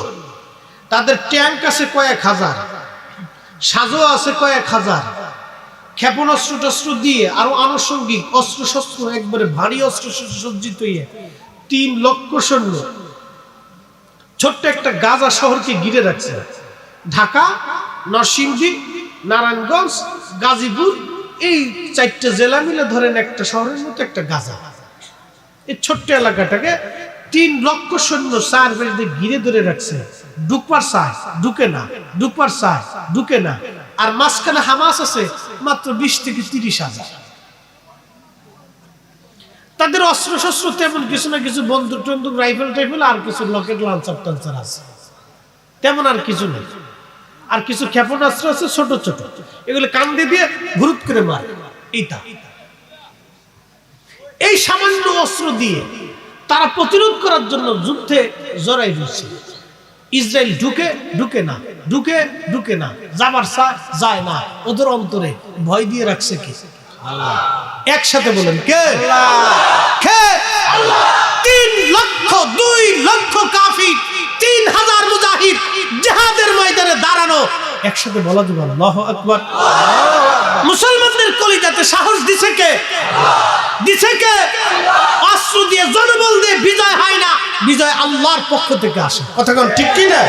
তাদের ট্যাঙ্ক আছে কয়েক হাজার, সাজো আছে কয়েক হাজার, ক্ষেপণাস্ত্র টস্ত্র দিয়ে আরো আনুষঙ্গিক অস্ত্র শস্ত্র, একবারে ভারী অস্ত্র সজ্জিত হয়ে 3 লক্ষ সৈন্য ছোট্ট একটা গাজা শহরকে ঘিরে রাখছে। ঢাকা, নরসিংদী, নারায়ণগঞ্জ, গাজীপুর, এই 4টে জেলা মিলে ধরেন একটা শহরের মতো একটা গাজা। এই ছোট্ট এলাকাটাকে 3 লক্ষ সৈন্য 4 বেজে ঘিরে ধরে রাখছে। ঢুকবার চায় ঢুকে না, ঢুকবার চায় ঢুকে না। আর মাঝখানে হামাস আছে মাত্র 20 থেকে 30 হাজার। তাদের অস্ত্র শস্ত্র তেমন কিছু না, কিছু বন্দুক টন্দুক, রাইফেল টাইফেল, আর কিছু লকেট লাঞ্চার টাঞ্চার আছে, তেমন আর কিছু নেই। আর কিছু ক্ষেপণাস্ত্র আছে ছোট ছোট, এগুলো কান্দে দিয়ে ঘুরুত করে মারে। এই সামান্য অস্ত্র দিয়ে তারা প্রতিরোধ করার জন্য যুদ্ধে জড়াই দিচ্ছে। ইসরায়েল ঢুকে না, যাবার যায় না। ওদের অন্তরে ভয় দিয়ে রাখছে কি? আল্লাহ। একসাথে বলেন কে? আল্লাহ। 3 লক্ষ, 2 লক্ষ কাফির, 3000 মুজাহিদ জিহাদের ময়দানে দাঁড়ানো, একসাথে বলা যাবে আল্লাহু আকবার। মুসলমানদের কলিজাতে সাহস দিছে কে? দিছে কে? অস্ত্র দিয়ে, জনবল দিয়ে বিজয় হয় না, বিজয় আল্লাহর পক্ষ থেকে আসে। কথা কোন ঠিক কি না?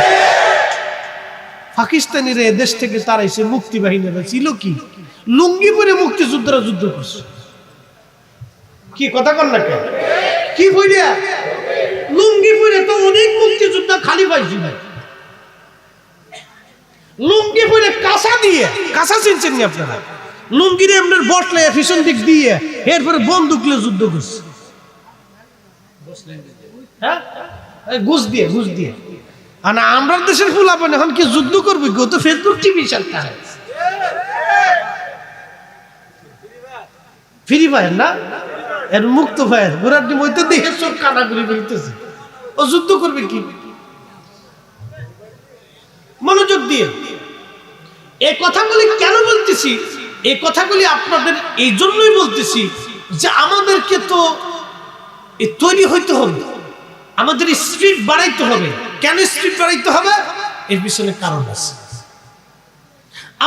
পাকিস্তানিরা দেশ থেকে তারাইছে, মুক্তি বাহিনীরা ছিল কি লুঙ্গি পরে মুক্তিযোদ্ধারা যুদ্ধ করছে। কি কথা কন না কে? কি বইরা লুঙ্গি পরে তো অনেক মুক্তিযোদ্ধা খালি পাইছিল। লুঙ্গি পরে কাঁসা দিয়ে, কাঁসা চিনছেন না আপনারা? লুঙ্গিরে আপনার বটলে পিছন দিক দিয়ে এরপরে বন্দুক নিয়ে যুদ্ধ করছে। হ্যাঁ, ঘুষ দিয়ে। আর আমরা দেশের ফুলাপন এখন কি যুদ্ধ করবে? তো ফেসবুক টিভি চালতা ফ্রি ফায়ার না, এর মুক্ত ফায়ার, ঘোরার ডিম হইতে দেখে চোখ কানা ঘুরে ফেলতেছে। ও যুদ্ধ করবে কি? মনোযোগ দিয়ে এই কথাগুলি কেন বলতেছি? এই কথাগুলি আপনাদের এই জন্যই বলতেছি যে আমাদেরকে তো তৈরি হইতে হবে, আমাদের স্পিড বাড়াইতে হবে। কেন স্পিড বাড়াইতে হবে? এর পিছনে কারণ আছে।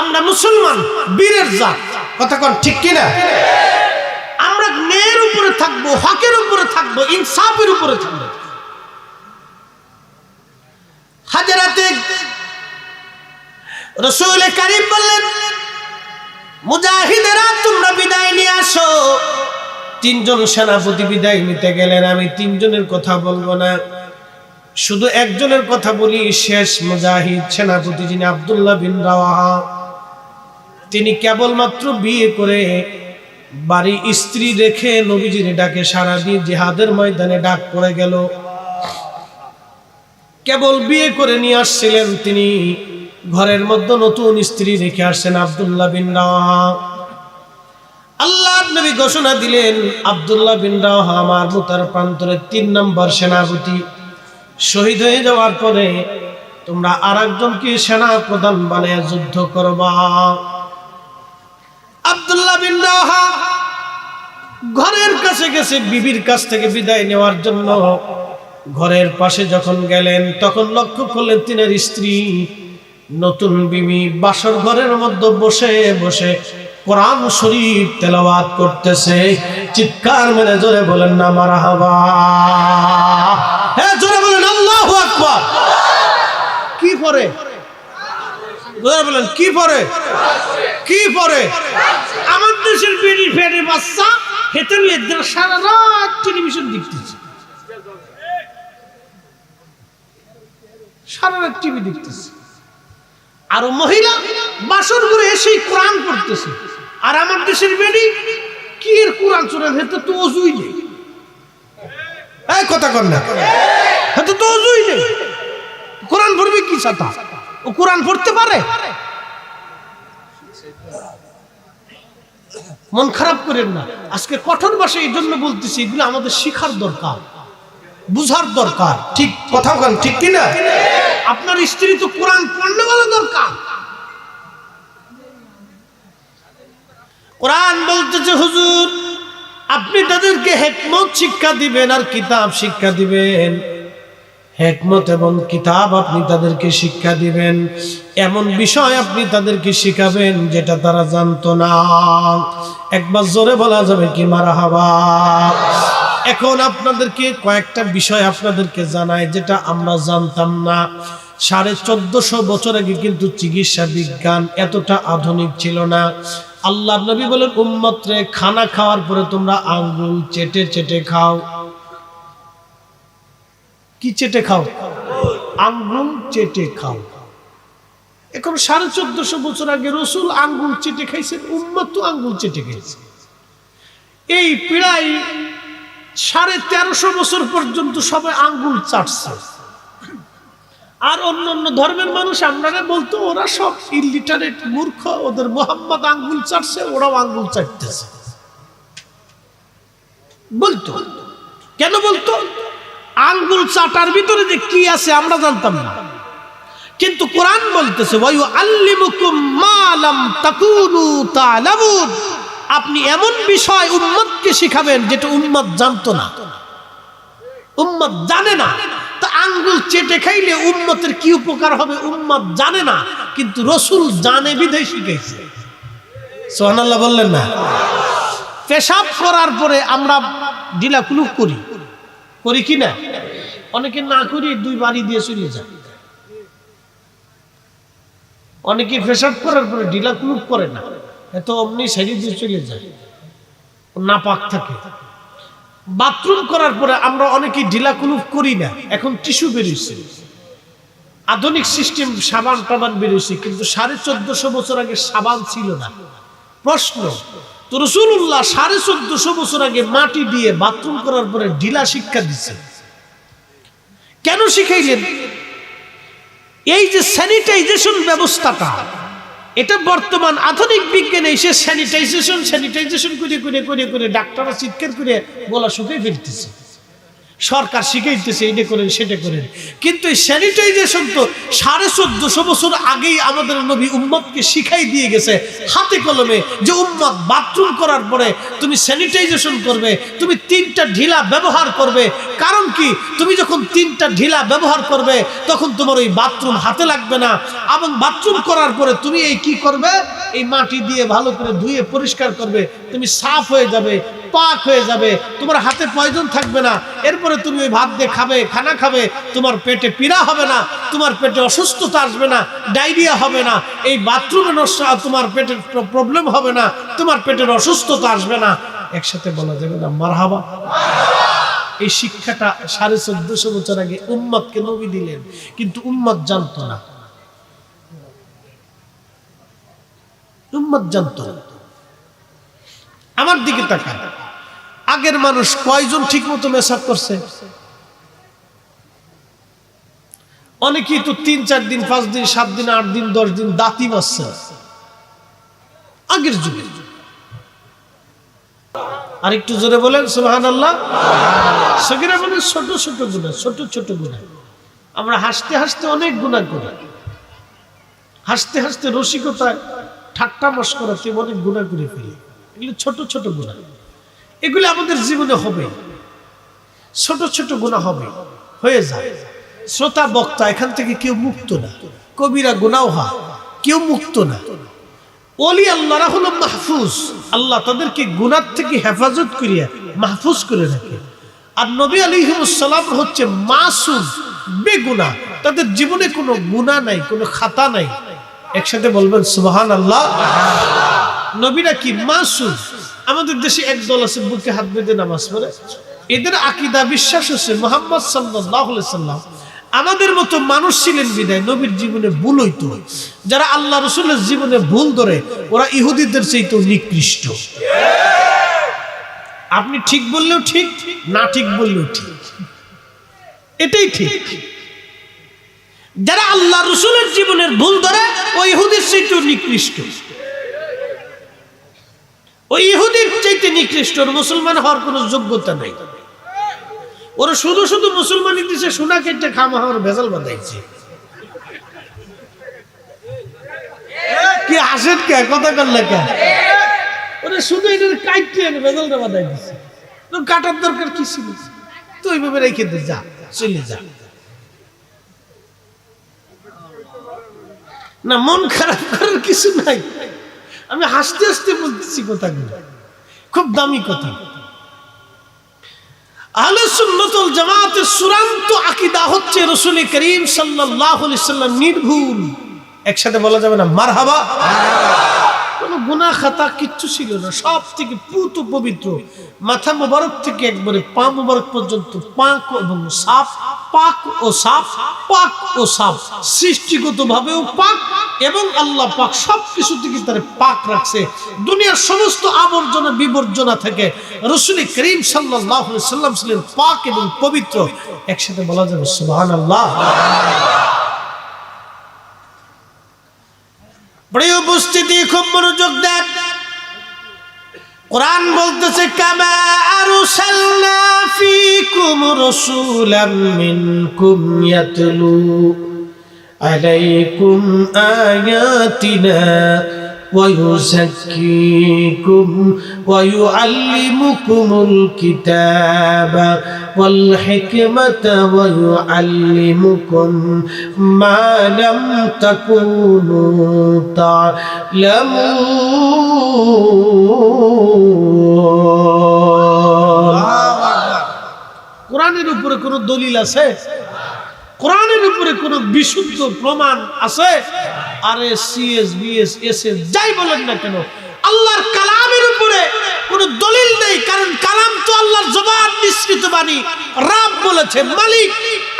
আমরা মুসলমান, বীরের জাত। কথা কোন ঠিক কিনা? আমরা ন্যায়ের উপরে থাকবো, হকের উপরে থাকবো, ইনসাফের উপরে থাকবো। হাজরাতে রাসূল কারীম বললেন, মুজাহিদেরা তোমরা বিদায় নিয়ে আসো। তিনজন সেনাপতি বিদায় নিতে গেলেন। আমি তিনজনের কথা বলবো না, শুধু একজনের কথা বলি। শেষ মুজাহিদ সেনাপতি যিনি আব্দুল্লাহ বিন রাওয়াহা, তিনি কেবলমাত্র বিয়ে করে বাড়ি স্ত্রী রেখে নবীজির ডাকে সাড়া দিয়ে জিহাদের ময়দানে ডাক পড়ে গেল। কেবল বিয়ে করে নিয়ে আসছিলেন, তিনি ঘরের মধ্যে নতুন স্ত্রী রেখে আসছেন আব্দুল্লাহ বিন রাওয়াহা। আল্লাহর নবী ঘোষণা দিলেন, আব্দুল্লাহ বিন রাওয়াহা আমার মুতার প্রান্তরের 3 নম্বর সেনাপতি। শহীদ হয়ে যাওয়ার পরে তোমরা আরেকজনকে সেনা প্রধান বানিয়ে যুদ্ধ করবা। আব্দুল্লাহ বিন রাওয়াহা ঘরের কাছে গেছে বিবির কাছ থেকে বিদায় নেওয়ার জন্য। ঘরের পাশে যখন গেলেন তখন লক্ষ্য করলেন তিনার স্ত্রী নতুন বিবি বাসর ঘরের মধ্যে বসে বসে কোরআন শরীফ তেলাওয়াত করতেছে। চিৎকার মেরে জোরে বলেন না মারহাবা, হ্যাঁ জোরে বলেন আল্লাহু আকবার। কি পড়ে? জোরে বলেন কি পড়ে? কি পড়ে? আমার দেশের বেড়ি ফেড়ে বাচ্চা হেতে নিয়ে সারা রাত টেলিভিশন দেখতেছে, সারা রাত টিভি দেখতেছে। আর মহিলা বাসর ঘরে এসে কোরআন পড়তেছে। আর আমার দেশের বেড়ি কি এর কোরআন চোরা হেতে তো অজুই নেই। এই কথা কর না, হেতে তো অজুই নেই, কোরআন পড়বে কি ছাতা? ও কোরআন পড়তে পারে? মন খারাপ করেন না, আজকে কঠোর ভাষায় এই জন্য বলতেছি, এগুলো আমাদের শিখার দরকার, বুঝার দরকার। ঠিক কথা বলেন, ঠিক কিনা? আপনার স্ত্রী তো কোরআন পড়লে বলা দরকার। কোরআন বলতেছে হুজুর আপনি তাদেরকে হিকমত শিক্ষা দিবেন আর কিতাব শিক্ষা দিবেন। হিকমত এবং কিতাব আপনি তাদেরকে শিক্ষা দিবেন, এমন বিষয় আপনি তাদেরকে শিখাবেন যেটা তারা জানতো না। একবার জোরে বলা যাবে কি মারহাবা? এখন আপনাদেরকে কয়েকটা বিষয় আপনাদেরকে জানায় যেটা আমরা জানতাম না। 1450 বছর আগে কিন্তু চিকিৎসা বিজ্ঞান এতটা আধুনিক ছিল না। আল্লাহর নবী বলেন, উম্মত রে খানা খাওয়ার পরে তোমরা আঙ্গুল চেটে চেটে খাও। কি চেটে খাও? আঙ্গুল চেটে খাও। এখন 1450 বছর আগে রসুল আঙ্গুল চেটে খাইছেন, উম্মত তো আঙ্গুল চেটে খাইছে। এই পীড়াই 1350 বছর পর্যন্ত সবাই আঙ্গুল চাটছে। আর অন্য অন্য ধর্মের মানুষ আপনারা বলতো ওরা সব ইলিটারেট মূর্খ, ওদের মোহাম্মদ আঙ্গুল চাটছে, ওরাও আঙ্গুল চাটতেছে বলতো। কেন বলতো? আঙ্গুল চাটার ভিতরে যে কি আছে আমরা জানতাম না। কিন্তু কোরআন বলতেছে ওয়া ইউআল্লিমুকুম মা লাম তাকুনু তা'লামুন, আপনি এমন বিষয় উম্মতকে শিখাবেন যেটা উম্মত জানতো না, উম্মত জানে না। তা আঙ্গুল চেটে খাইলে উম্মতের কি উপকার হবে উম্মত জানে না, কিন্তু রাসূল জানে বিধায় শিখাইছে। সুবহানাল্লাহ বললেন না? পেশাব করার পরে আমরা ঢিলা কুলুপ করি, করি কি না? অনেকে না করি 2 বাড়ি দিয়ে চলে যায়। অনেকে পেশাব করার পরে ঢিলা কুলুপ করে না, এত অমনি সাইডে দিয়ে চলে যায়, না পাক থাকে। বাথরুম করার পরে আমরা অনেকে ঢিলা কুলুপ করি না। এখন টিস্যু বেরিয়েছে, আধুনিক সিস্টেম, সাবান টাবান বেরিয়েছে, কিন্তু 1450 বছর আগে সাবান ছিল না। প্রশ্ন, তো রাসূলুল্লাহ 1450 বছর আগে মাটি দিয়ে বাথরুম করার পরে ঢিলা শিক্ষা দিচ্ছে, কেন শিখাইলেন? এই যে স্যানিটাইজেশন ব্যবস্থাটা, এটা বর্তমান আধুনিক বিজ্ঞানে এসে স্যানিটাইজেশন করে করে করে করে ডাক্তাররা চিৎকার করে গলা শুকিয়ে ফেলতেছে। সরকার শিখাইতেছে এটা করেন সেটা করেন, কিন্তু এই স্যানিটাইজেশন তো 1450 বছর আগেই আমাদের নবী উম্মতকে শিখাই দিয়ে গেছে হাতে কলমে, যে উম্মত বাথরুম করার পরে তুমি স্যানিটাইজেশন করবে, তুমি 3টা ঢিলা ব্যবহার করবে। কারণ কি, তুমি যখন 3টা ঢিলা ব্যবহার করবে তখন তোমার ওই বাথরুম হাতে লাগবে না, এবং বাথরুম করার পরে তুমি এই কি করবে, এই মাটি দিয়ে ভালো করে ধুয়ে পরিষ্কার করবে, তুমি সাফ হয়ে যাবে, পাক হয়ে যাবে, তোমার হাতে পয়জন থাকবে না। এরপরে তুমি ওই ভাত দিয়ে খাবে, খানা খাবে, তোমার পেটে পীড়া হবে না, তোমার পেটে অসুস্থতা আসবে না, ডায়রিয়া হবে না, এই বাথরুমে নষ্ট তোমার পেটের প্রবলেম হবে না, তোমার পেটের অসুস্থতা আসবে না। একসাথে বলা যাবে না মারহাবা। এই শিক্ষাটা 1450 বছর আগে উম্মতকে নবী দিলেন, কিন্তু উম্মত জানতো না, উম্মত জানতো না। আমার দিকে তাকান, আগের মানুষ কয়জন ঠিক মতো মেসাক করছে? অনেকেই তো 3-4 দিন, 5 দিন, 7 দিন, 8 দিন, 10 দিন দাঁতই বাজছে আগের যুগে। আর একটু জোরে বলেন সুবহানাল্লাহ। সগীরা মানে ছোট ছোট গুনাহ, ছোট ছোট গুনাহ। আমরা হাসতে হাসতে অনেক গুনাহ করি, হাসতে হাসতে রসিকতায় ঠাট্টা মশকরাতে অনেক গুনাহ করে ফেলি। এগুলো ছোট ছোট গুনাহ, এগুলো আমাদের জীবনে হবে, ছোট ছোট গুনাহ হবে, হয়ে যায়। শ্রোতা বক্তা এখান থেকে কেউ মুক্ত না, কবিরা গুনাহ হয়, কেউ মুক্ত না। ওলি আল্লাহরা হলো মাহফুজ, আল্লাহ তাদেরকে গুনাহ থেকে হেফাজত করিয়া মাহফুজ করে রাখে। আর নবী আলাইহিস সালাম হচ্ছে মাসুম, বেগুনাহ, তাদের জীবনে কোনো গুনাহ নাই, কোনো খাতা নাই। একসাথে বলবেন সুবহানাল্লাহ। নবীরা কি মাসুম। আমাদের দেশে একদল আছে বুকে হাত বেঁধে নামাজ পড়ে, এদের আকীদা বিশ্বাস হচ্ছে মুহাম্মদ সাল্লাল্লাহু আলাইহি সাল্লাম আমাদের মতো মানুষ ছিলেন বিদায় নবীর জীবনে ভুল হইতো। যারা আল্লাহ রাসূলের জীবনে ভুল ধরে ওরা ইহুদিদের চাইতেও নিকৃষ্ট। আপনি ঠিক বললেও ঠিক, না ঠিক বললেও ঠিক, এটাই ঠিক। যারা আল্লাহ রাসূলের জীবনের ভুল ধরে ওই ইহুদির চাইতেও নিকৃষ্ট, ওই ইহুদির চাইতে নিকৃষ্ট। ওর মুসলমান হওয়ার কোনো যোগ্যতা নাই। ওরা শুধু শুধু মুসলমানি দিছে, সোনা কেটে খামা হওয়ার ভেজাল বাঁধাইছে। কি আসেন কে কথা করলে কে? ওরা শুধু এটার কাটতে ভেজালটা বাঁধাই দিছে। তো কাটার দরকার কি ছিল? তো ওইভাবে রেখে দে, যা চলে যা। না, মন খারাপ করার কিছু নাই। আমি হাসতে হাসতে বলতেছি কথাগুলো, খুব দামি কথা। আহলে সুন্নাত ওয়াল জামাতের চূড়ান্ত আকীদা হচ্ছে রাসূল করিম সাল্লাল্লাহু আলাইহি সাল্লাম নির্ভুল। একসাথে বলা যাবে না মারহাবা। কোনো গুনাহ খাতা কিচ্ছু ছিল না, সব থেকে পুত পবিত্র। মাথা মোবারক থেকে একবারে পা মোবারক পর্যন্ত পাক এবং সাফ, পাক ও সাফ, পাক ও সাফ। সৃষ্টিগতভাবেও পাক এবং আল্লাহ পাক সবকিছু থেকে তার পাক রাখছে। দুনিয়ার সমস্ত আবর্জনা বিবর্জনা থেকে রাসূল করিম সাল্লাল্লাহু আলাইহি সাল্লাম ছিলেন পাক এবং পবিত্র। একসাথে বলা যাবে সুবহানাল্লাহ। প্রিয় উপস্থিতি, খুব মনোযোগ দেন। কোরআন বলতেছে কামা আরসালনা ফীকুম রাসূলাম মিনকুম ইয়াতলু আলাইকুম আয়াতিনা ওয়া ইউযাক্কিকুম ওয়া ইউআল্লিমুকুমুল কিতাবা ওয়াল হিকমাতা ওয়া ইউআল্লিমুকুম মা লাম তাকুনু তা'লামুন। কোরআনের উপরে কোনো দলিল আছে? কোরআনের উপরে কোনো বিশুদ্ধ প্রমাণ আছে? আরে সিএস বিএস এসএস যাই বলেন না কেন, আল্লাহর কালামের উপরে কোনো দলিল নেই। কারণ কালাম তো আল্লাহর জবান, নিঃসৃত বাণী। রব বলেছেন, মালিক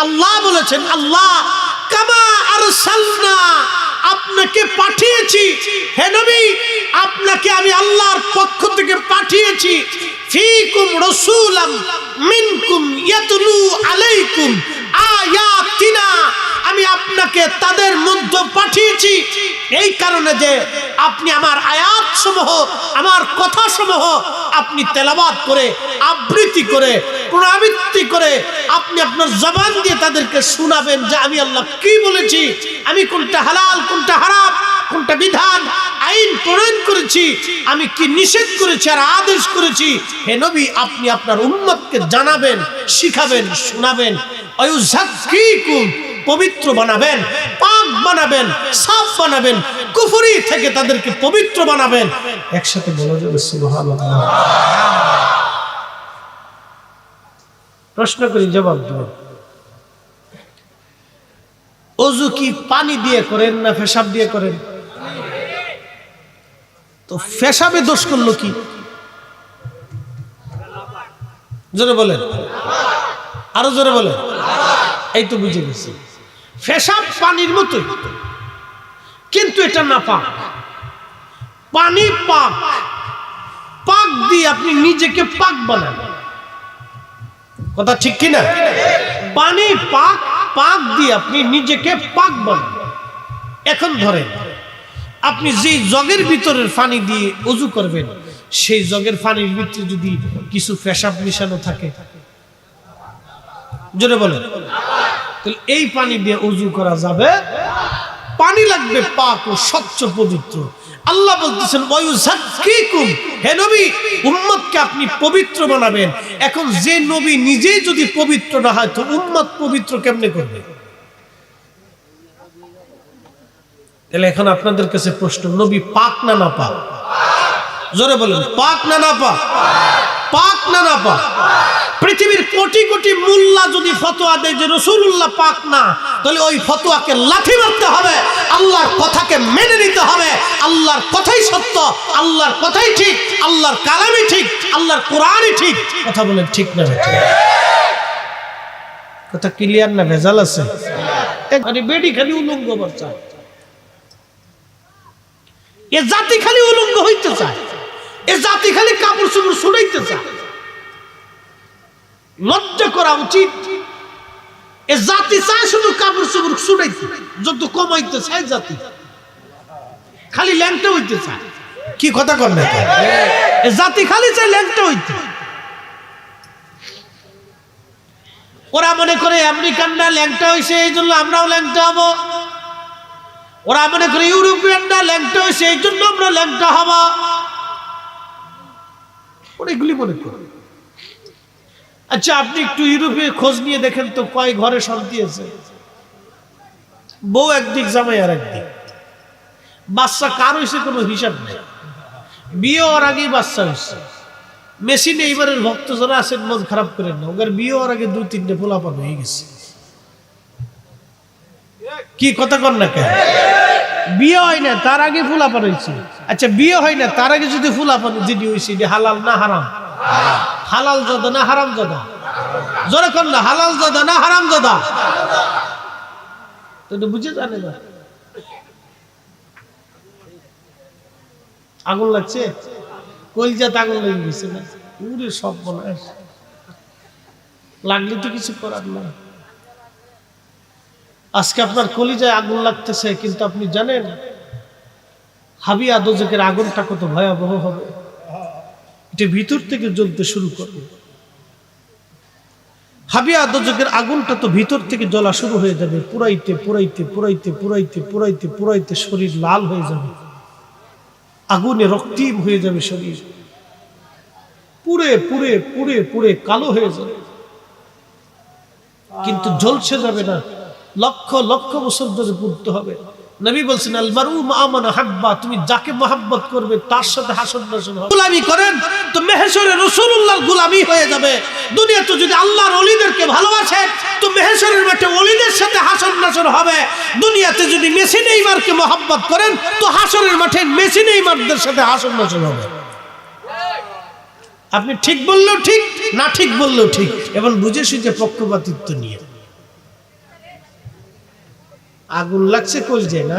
আল্লাহ বলেছেন, আল্লাহ কামা আরসালনা, আপনাকে পাঠিয়েছি হে নবী, আপনাকে আমি আল্লাহর পক্ষ থেকে পাঠিয়েছি। ফীকুম রাসূলাম মিনকুম ইয়াতলু আলাইকুম আয়াতিনা, আমি আপনাকে তাদের মধ্যে পাঠিয়েছি এই কারণে যে আপনি আমার আয়াত সমূহ, আমার কথা সমূহ আপনি তেলাওয়াত করে, আবৃত্তি করে, পুনরাবৃত্তি করে আপনি আপনার জবান দিয়ে তাদেরকে শোনাবেন যে আমি আল্লাহ কি বলেছি, আমি কোনটা হালাল, কোনটা হারাম, কোনটা বিধান আইন প্রণয়ন করেছি, আমি কি নিষেধ করেছি আর আদেশ করেছি। হে নবী, আপনি আপনার উম্মতকে জানাবেন, শিখাবেন, শোনাবেন। ওয়ায়ুযাক্কিকুম, পবিত্র বানাবেন, পাক বানাবেন, সাফ বানাবেন, কুফরি থেকে তাদেরকে পবিত্র বানাবেন। একসাথে বলা যাবে সুবহানাল্লাহ। প্রশ্ন করি, জবাব দেবেন। ওযু কি পানি দিয়ে করেন না পেশাব দিয়ে করেন? তো পেশাবে দোষ করলো কি? জোরে বলেন, আরো জোরে বলেন। এই তো বুঝে গেছি, পেশাব পানির মতোই, কিন্তু এটা না পাক। পানি পাক, পাক দিয়ে আপনি নিজেকে পাক বানান। কথা ঠিক কিনা? পানি পাক, পাক দিয়ে আপনি নিজেকে পাক বানান। এখন ধরেন, আপনি যে জগের ভিতরের পানি দিয়ে ওযু করবেন, সেই জগের পানির ভিতরে যদি কিছু পেশাব মিশানো থাকে, জোরে বলেন, তাহলে এই পানি দিয়ে ওযু করা যাবে? পানি লাগবে পাক ও স্বচ্ছ পবিত্র। আল্লাহ বলতেছেন ওয়ায়ুযাক্কিকুম, হে নবী, উম্মতকে আপনি পবিত্র বানাবেন। এখন যে নবী নিজেই যদি পবিত্র না হয়, তো উম্মত পবিত্র কেমনে করবে? তাহলে এখন আপনাদের কাছে প্রশ্ন, নবী পাক না না পাক? জোরে বলেন, পাক না না পাক? পাক না না পাক? পৃথিবীর কোটি কোটি মুল্লা যদি ফতোয়া দেয় যে রাসূলুল্লাহ পাক না, তাহলে ওই ফতোয়াকে লাথি মারতে হবে, আল্লাহর কথাকে মেনে নিতে হবে। আল্লাহর কথাই সত্য, আল্লাহর কথাই ঠিক, আল্লাহর কালামই ঠিক, আল্লাহর কোরআনই ঠিক। কথা বলেন ঠিক না? কথা ক্লিয়ার না ভেজাল আছে? মানে বেডি খালি উলঙ্গ বাচ্চা, এ জাতি খালি উলঙ্গ হইতে চায়, এ জাতি খালি কাপড় চোপড় ছুড়াইতে চায়। লজ্জা করা উচিত। এ জাতি চায় শুধু কাপড় চোপড় ছুড়াইতে, যত কমাইতে চায় জাতি, খালি ল্যাংটা হইতে চায়। কি কথা কর না? এ জাতি খালি চায় ল্যাংটা হইতে। ওরা মনে করে আমেরিকানরা ল্যাংটা হয়েছে, এই জন্য আমরাও ল্যাংটা হবো। ওরা মনে করে ইউরোপিয়ানরা ল্যাংটা হয়েছে, এই জন্য আমরা ল্যাংটা হব। ওরা এগুলি মনে করে। আচ্ছা, আপনি একটু ইউরোপে খোঁজ নিয়ে দেখেন তো, কয় ঘরে শান্তি আছে? বউ একদিক, জামাই আর একদিক, বাচ্চা কার হয়েছে কোনো হিসাব নেই, বিয়ে হওয়ার আগেই বাচ্চা হয়েছে। মেশিনে এইবারের ভক্ত যারা আছেন মন খারাপ করেন না, ওদের বিয়ে হওয়ার আগে 2-3টে পোলাপান হয়ে গেছে। কি কথা কর না কেন? বিয়ে হয় না তার আগে ফুলাপান হয়েছে। আচ্ছা, বিয়ে হয় না তার আগে যদি ফুলাপান যদি হয়েছে, এটা হালাল না হারাম? হালাল জাদা না হারাম জাদা? জোরে কর না, হালাল জাদা না হারাম জাদা? তো এটা বুঝে জানে না। আগুন লাগছে, কলজাতে আগুন লেগে গেছে না? পুরে সব বনাস লাগলে তো কিছু করার না। আজকে আপনার কলিজায় আগুন লাগতেছে, কিন্তু আপনি জানেন হাবিয়া দোজখের আগুনটা কত ভয়াবহ হবে। এটা ভিতর থেকে জ্বলতে শুরু করবে। হাবিয়া দোজখের আগুনটা তো ভিতর থেকে জ্বলা শুরু হয়ে যাবে, পুরাইতে পুরাইতে পুরাইতে পুরাইতে পুরাইতে পুরাইতে শরীর লাল হয়ে যাবে, আগুনে রক্তিম হয়ে যাবে শরীর, পুড়ে পুড়ে পুড়ে পুড়ে কালো হয়ে যাবে, কিন্তু জ্বলছে যাবে না। লক্ষ লক্ষ বছর ধরে পুড়তে হবে। নবী বলছেন, আল মারউ মা মান হাব্বা, তুমি যাকে মহব্বত করবে তার সাথে হাসর নাসর হবে। গোলামি করেন তো মেহেশরে রাসূলুল্লাহর গোলামি হয়ে যাবে। দুনিয়াতে যদি আল্লাহর ওলিদেরকে ভালোবাসেন তো মেহেশরের মাঠে ওলিদের সাথে হাসর নাসর হবে। দুনিয়াতে যদি মেসি নেইমারকে মহব্বত করেন তো হাসরের মাঠে মেসি নেইমারদের সাথে হাসর নাসর হবে। আপনি ঠিক বললেও ঠিক, না ঠিক বললেও ঠিক, এবং বুঝে সুঝে পক্ষপাতিত্ব নিয়ে। আগুন লাগছে কলজে না,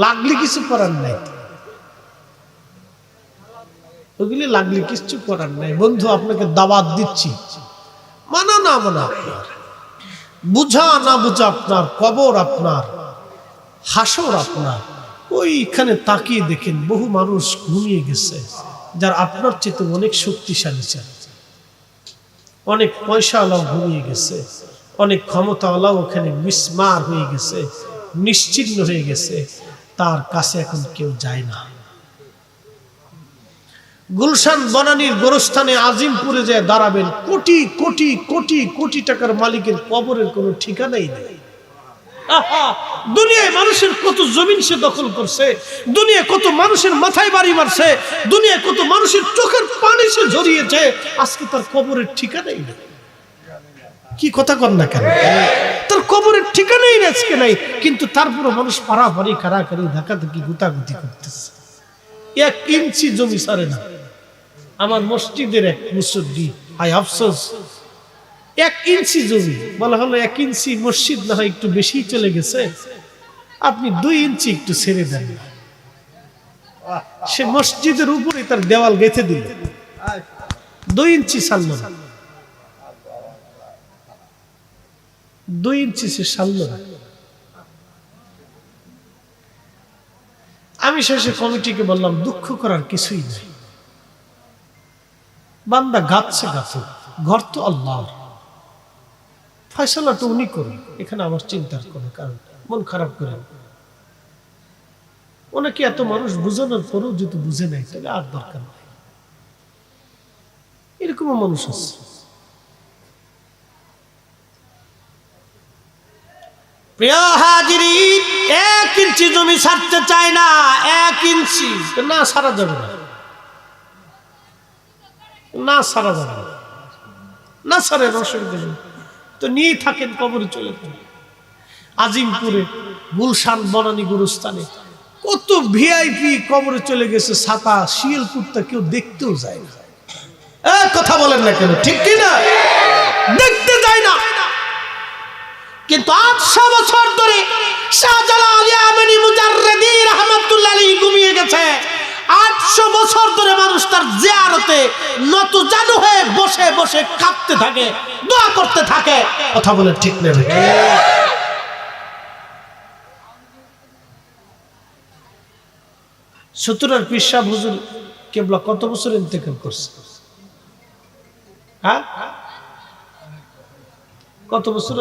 লাগলে কিছু করার নাই, ওগুলি লাগলে কিছু করার নাই। বন্ধু, আপনাকে দাওয়াত দিচ্ছি, মানা না মানা আপনার। বুঝা না বুঝা আপনার, কবর আপনার, হাসর আপনার। ওইখানে তাকিয়ে দেখেন বহু মানুষ ঘুমিয়ে গেছে, যার আপনার চেয়ে অনেক শক্তিশালী চান, অনেক পয়সাওয়ালাও ঘুমিয়ে গেছে, অনেক ক্ষমতাওয়ালাও ওখানে মিসমার হয়ে গেছে, নিশ্চিহ্ন হয়ে গেছে, তার কাছে এখন কেউ যায় না। গুলশান বনানীর গোরস্থানে আজিমপুরে যায় দাঁড়াবেন, কোটি কোটি কোটি কোটি টাকার মালিকের কবরের কোনো ঠিকানাই নেই। দুনিয়ায় মানুষের কত জমিন সে দখল করছে, দুনিয়ায় কত মানুষের মাথায় বাড়ি মারছে, দুনিয়ায় কত মানুষের চোখের পানি সে ঝরিয়েছে, আজকে তার কবরের ঠিকানাই নেই। কি কথা কর না কেন? তার কবরের ঠিকানাই আজকে নাই, কিন্তু তারপরে মানুষ পাড়াপাড়ি কারাকারি ধাক্কাধাক্কি গুতাগুতি করতেছে। 1 ইঞ্চি জমি ছাড়ে না। আমার মসজিদের এক মুসল্লি, হায় আফসোস, 1 ইঞ্চি জমি, বলা হলো 1 ইঞ্চি মসজিদ না হয় একটু বেশি চলে গেছে, আপনি 2 ইঞ্চি একটু ছেড়ে দেন। সে মসজিদের উপরে তার দেওয়াল গেঁথে দিল, 2 ইঞ্চি ছাড়ল না, 2 ইঞ্চি সে ছাড়ল না। আমি শেষে কমিটিকে বললাম, দুঃখ করার কিছুই নেই, বান্দা গাচ্ছে গাথুক, ঘর তো আল্লাহর, ফয়সালা তো উনি করুন, এখানে আমার চিন্তার কোনো কারণ, মন খারাপ করেন। ওনাকে এত মানুষ বুঝানোর পরেও যদি বুঝে নাই, তাহলে আর দরকার নাই। এরকমও মানুষ আছে। প্রিয় হাজিরিন, 1 ইঞ্চি জমি ছাড়তে চায় না, 1 ইঞ্চি না সারা যাবে না, না সারা যাবে না, না সারে অসুবিধা নেই, তো নিয়েই থাকেন, কবরে চলে যান। আজিমপুরে গুলশান বনানী গুরুস্থানে কত ভিআইপি কবরে চলে গেছে, ছাতা শিয়াল কুত্তা কেউ দেখতেও যায় না। কথা বলেন না কেন, ঠিক কিনা? দেখতে যায় না। কিন্তু 800 বছর ধরে শাহজালাল ইয়ামানি মুজাররিদি রাহমাতুল্লাহ আলাইহি ঘুমিয়ে গেছে। 800 বছর ধরে মানুষ তার জিয়ারতে নতজানু হয়ে বসে বসে কাঁদতে থাকে, দোয়া করতে থাকে। কথা বলে ঠিক নেবে। সুতরার পীর সাহেব হুজুর কেবলা কত বছর ইন্তেকাল করছে? হ্যাঁ, কত বছর?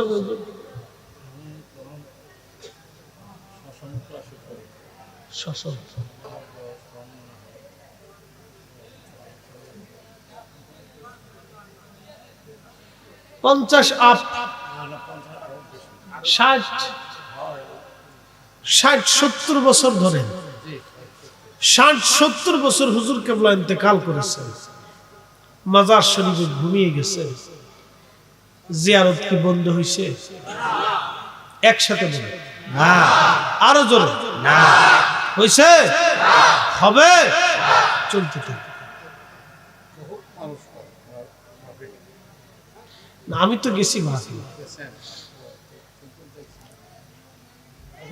50 আপ 60-70 বছর ধরে, 60-70 বছর হুজুর কেবলা ইন্তেকাল করেছেন। মাজার শরীফে ঘুমিয়ে গেছে। জিয়ারত কি বন্ধ হয়েছে? একসাথে বলে না, আরো জোরে না। হয়েছে? হবে? চলতে থাকবে। আমি তো গেছি মাহফিলে,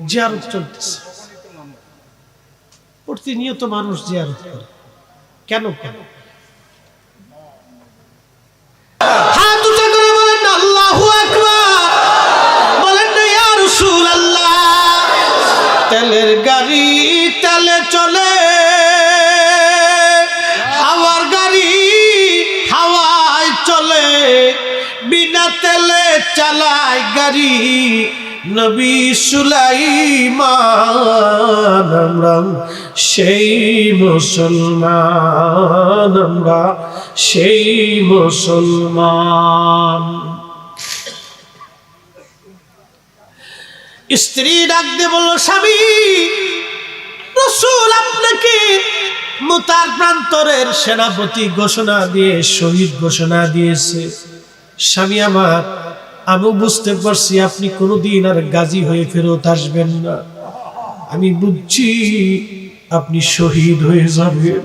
জিয়ারত চলতেছে, প্রতিনিয়ত মানুষ জিয়ারত করে। কেন কেন? হাত উঁচু করে বলেন আল্লাহু আকবার, বলেন না ইয়া রাসূলুল্লাহ। তেলের গাড়ি তেলে চলে, হাওয়ার গাড়ি হাওয়ায় চলে, বিনা তেলে চালায় গাড়ি নবী সুলাইমান। আমরা সেই মুসলমান, আমরা সেই মুসলমান। স্ত্রী ডাক দিয়ে বলল, স্বামী, রাসূল আপনাকে মুতার প্রান্তরের সেনাপতি ঘোষণা দিয়ে শহীদ ঘোষণা দিয়েছে। স্বামী আমার, আমি বুঝতে পারছি আপনি কোনোদিন আর গাজী হয়ে ফেরত আসবেন না। আমি বুঝছি আপনি শহীদ হয়ে যাবেন।